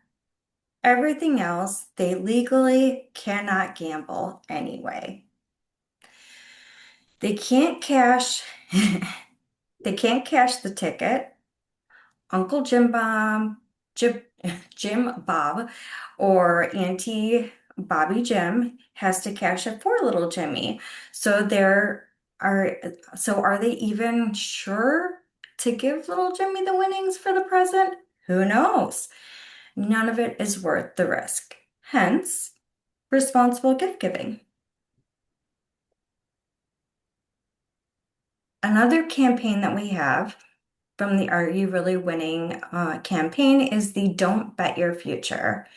everything else, they legally cannot gamble anyway. They can't cash, they can't cash the ticket. Uncle Jim Bob, or Auntie Bobby Jim has to cash it for little Jimmy. So are they even sure to give little Jimmy the winnings for the present? Who knows? None of it is worth the risk. Hence, responsible gift giving. Another campaign that we have from the Are You Really Winning campaign is the Don't Bet Your Future.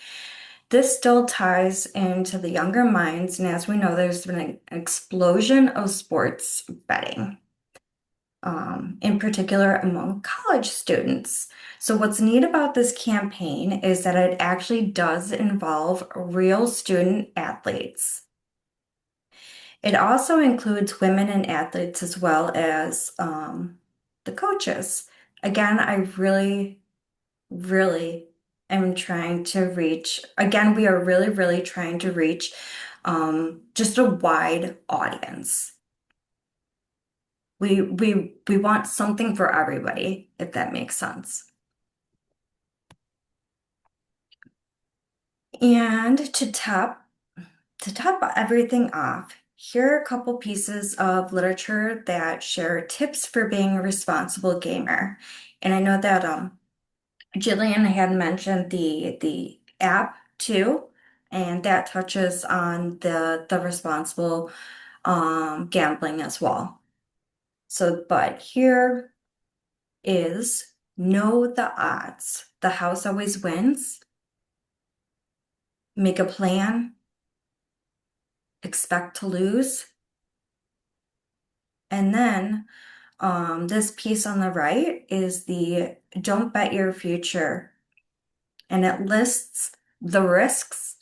This still ties into the younger minds, and as we know, there's been an explosion of sports betting, in particular among college students. So what's neat about this campaign is that it actually does involve real student athletes. It also includes women and athletes as well as the coaches. Again, I really, really am trying to reach, again, we are really, really trying to reach just a wide audience. We want something for everybody, if that makes sense. And to To top everything off, here are a couple pieces of literature that share tips for being a responsible gamer. And I know that Jillian had mentioned the app too, and that touches on the responsible gambling as well. So, but here is know the odds. The house always wins. Make a plan. Expect to lose. And then this piece on the right is the Don't Bet Your Future, and it lists the risks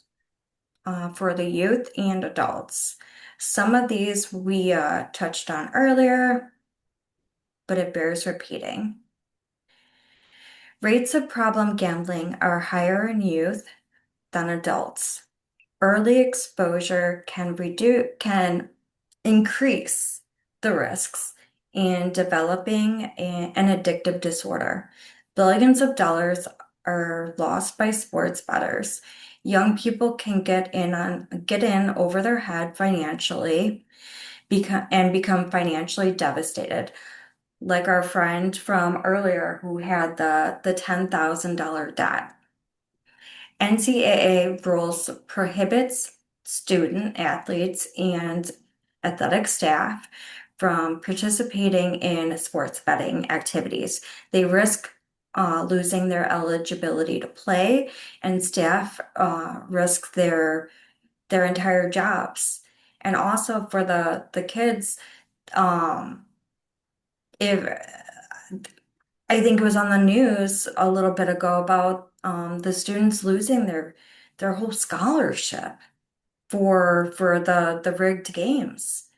for the youth and adults. Some of these we touched on earlier, but it bears repeating. Rates of problem gambling are higher in youth than adults. Early exposure can increase the risks in developing an addictive disorder. Billions of dollars are lost by sports bettors. Young people can get in over their head financially become financially devastated. Like our friend from earlier who had the $10,000 debt. NCAA rules prohibits student athletes and athletic staff from participating in sports betting activities. They risk losing their eligibility to play, and staff risk their entire jobs. And also for the kids, um, if I think it was on the news a little bit ago about the students losing their whole scholarship for the rigged games.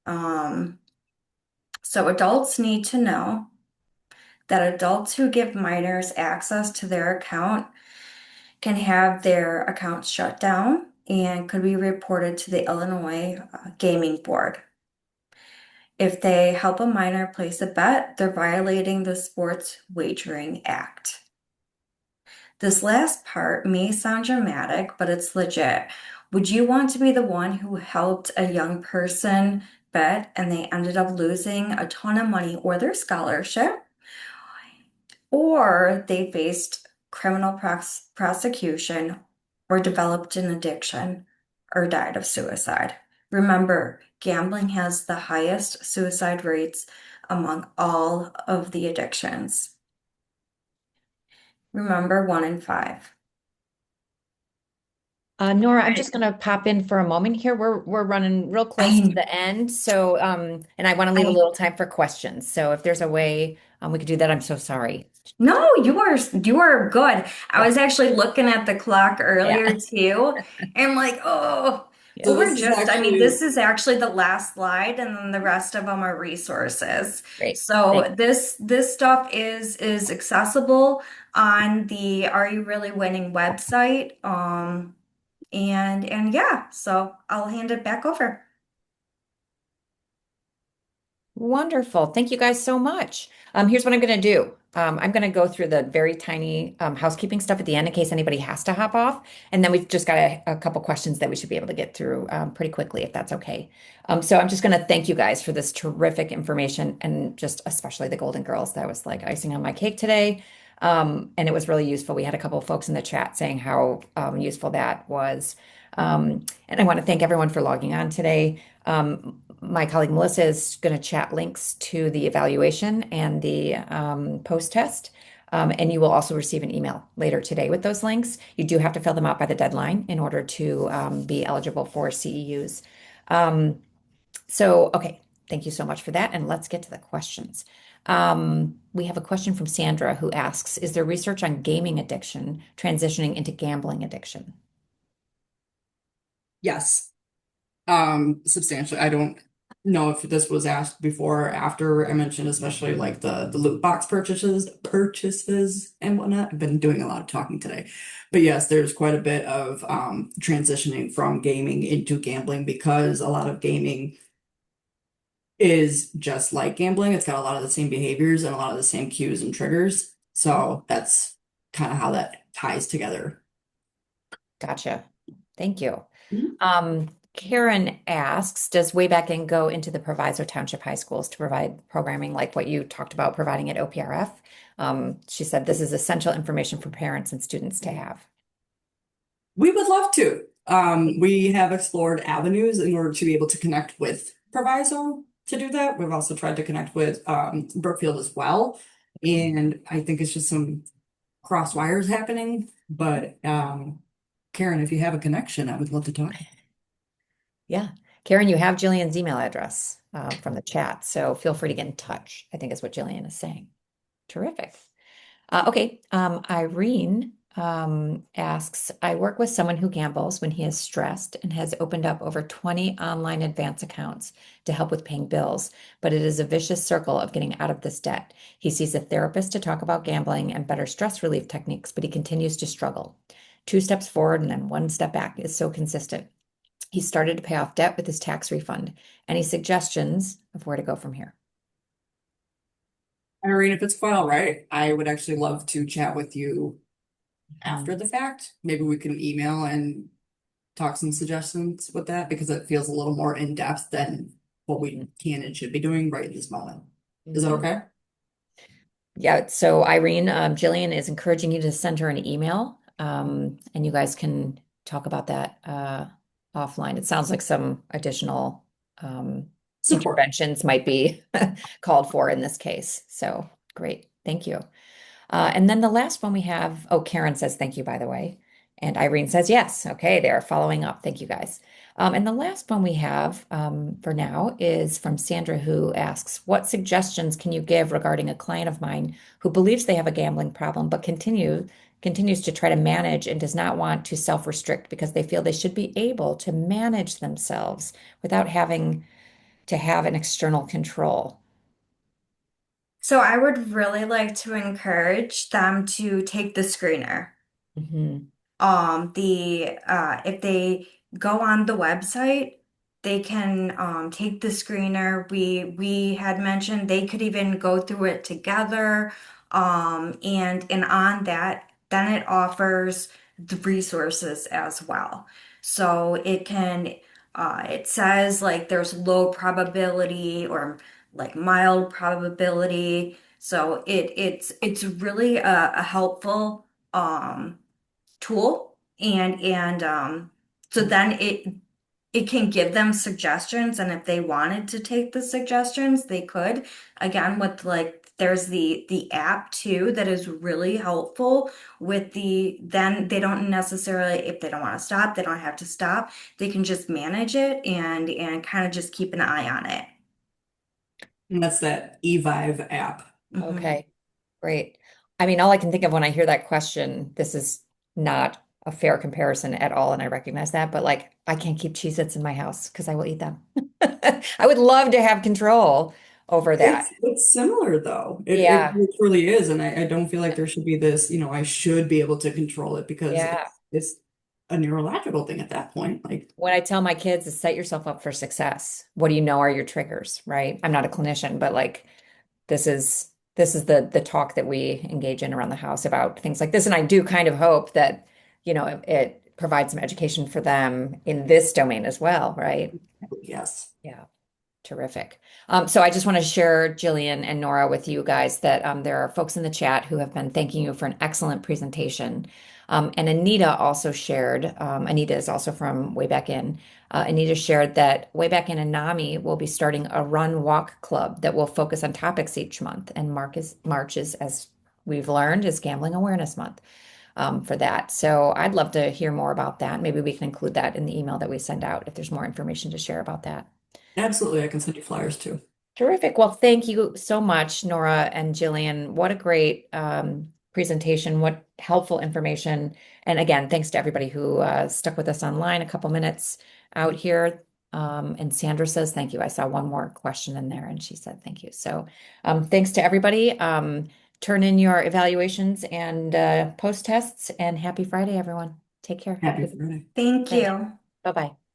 Um, so adults need to know that adults who give minors access to their account can have their accounts shut down and could be reported to the Illinois Gaming Board. If they help a minor place a bet, they're violating the Sports Wagering Act. This last part may sound dramatic, but it's legit. Would you want to be the one who helped a young person bet and they ended up losing a ton of money or their scholarship? Or they faced criminal prosecution or developed an addiction or died of suicide? Remember, gambling has the highest suicide rates among all of the addictions. Remember, 1 in 5. Nora, I'm just going to pop in for a moment here. We're running real close to I, the end, so and I want to leave a I little time for questions. So if there's a way we could do that, I'm so sorry. No, you are good. I Yeah, was actually looking at the clock yeah, earlier too, and like, oh, yeah. So we're this is just, I mean, actually, this is actually the last slide, and then the rest of them are resources. Great. Thanks. So this stuff is accessible on the Are You Really Winning website. And yeah, so I'll hand it back over. Wonderful. Thank you guys so much. Here's what I'm going to do. I'm going to go through the very tiny housekeeping stuff at the end in case anybody has to hop off. And then we've just got a couple questions that we should be able to get through pretty quickly, if that's okay. So I'm just going to thank you guys for this terrific information and just especially the Golden Girls. That was like icing on my cake today. And it was really useful. We had a couple of folks in the chat saying how useful that was. And I want to thank everyone for logging on today. My colleague Melissa is going to chat links to the evaluation and the post test. And you will also receive an email later today with those links. You do have to fill them out by the deadline in order to be eligible for CEUs. Okay, thank you so much for that. And let's get to the questions. We have a question from Sandra who asks, is there research on gaming addiction transitioning into gambling addiction? yes, substantially. I don't know if this was asked before or after I mentioned, especially like the loot box purchases and whatnot. I've been doing a lot of talking today. But yes, there's quite a bit of transitioning from gaming into gambling because a lot of gaming is just like gambling. It's got a lot of the same behaviors and a lot of the same cues and triggers. So that's kind of how that ties together. Gotcha. Thank you. Mhm. Karen asks, does Wayback In go into the Proviso Township High Schools to provide programming like what you talked about providing at OPRF? She said this is essential information for parents and students to have. We would love to. We have explored avenues in order to be able to connect with Proviso to do that. We've also tried to connect with Brookfield as well. And I think it's just some cross wires happening. But Karen, if you have a connection, I would love to talk. Yeah. Karen, you have Jillian's email address from the chat, so feel free to get in touch, I think is what Jillian is saying. Terrific. Okay. Irene asks, I work with someone who gambles when he is stressed and has opened up over 20 online advance accounts to help with paying bills, but it is a vicious circle of getting out of this debt. He sees a therapist to talk about gambling and better stress relief techniques, but he continues to struggle. 2 steps forward and then 1 step back is so consistent. He started to pay off debt with his tax refund. Any suggestions of where to go from here? Irene, if it's quite all right, I would actually love to chat with you after Mhm. the fact. Maybe we can email and talk some suggestions with that because it feels a little more in depth than what we can and should be doing right this moment. Is that Mhm. okay? Yeah, so Irene, Jillian is encouraging you to send her an email, and you guys can talk about that offline. It sounds like some additional Support. interventions might be called for in this case. So great, thank you. And then the last one we have, oh, Karen says thank you, by the way. And Irene says yes. Okay, they're following up. Thank you, guys. And the last one we have for now is from Sandra, who asks, what suggestions can you give regarding a client of mine who believes they have a gambling problem, but continues to try to manage and does not want to self-restrict because they feel they should be able to manage themselves without having to have an external control? So I would really like to encourage them to take the screener. Hmm. The if they go on the website, they can take the screener. We had mentioned they could even go through it together. And on that, then it offers the resources as well. So it says like there's low probability or like mild probability. So it's really a helpful tool and so then it can give them suggestions, and if they wanted to take the suggestions they could, again, with like there's the app too that is really helpful with the then they don't necessarily, if they don't want to stop, they don't have to stop, they can just manage it and kind of just keep an eye on it. And that's that eVive app. Mhm. Okay, great. I mean, all I can think of when I hear that question, this is not a fair comparison at all, and I recognize that, but like I can't keep Cheez-Its in my house because I will eat them. I would love to have control over that. It's similar though. It Yeah, really is. And I don't feel like there should be this, I should be able to control it because yeah. it's a neurological thing at that point. Like, What I tell my kids is set yourself up for success. What do you know are your triggers, right? I'm not a clinician, but like this is the talk that we engage in around the house about things like this. And I do kind of hope that, it provides some education for them in this domain as well, right? yes, Yeah. Terrific. So I just want to share, Jillian and Nora, with you guys that there are folks in the chat who have been thanking you for an excellent presentation. And Anita also shared, Anita is also from Way Back In. Anita shared that Way Back In and NAMI will be starting a run walk club that will focus on topics each month. And March is, as we've learned, is Gambling Awareness Month for that. So I'd love to hear more about that. Maybe we can include that in the email that we send out if there's more information to share about that. absolutely. I can send you flyers too. Terrific. Well, thank you so much, Nora and Jillian. What a great presentation. What helpful information. And again, thanks to everybody who stuck with us online a couple minutes out here. And Sandra says thank you. I saw one more question in there and she said thank you. So thanks to everybody. Turn in your evaluations and post tests and happy Friday, everyone. Take care. Have a Happy good Friday. Thank day. you. Bye-bye.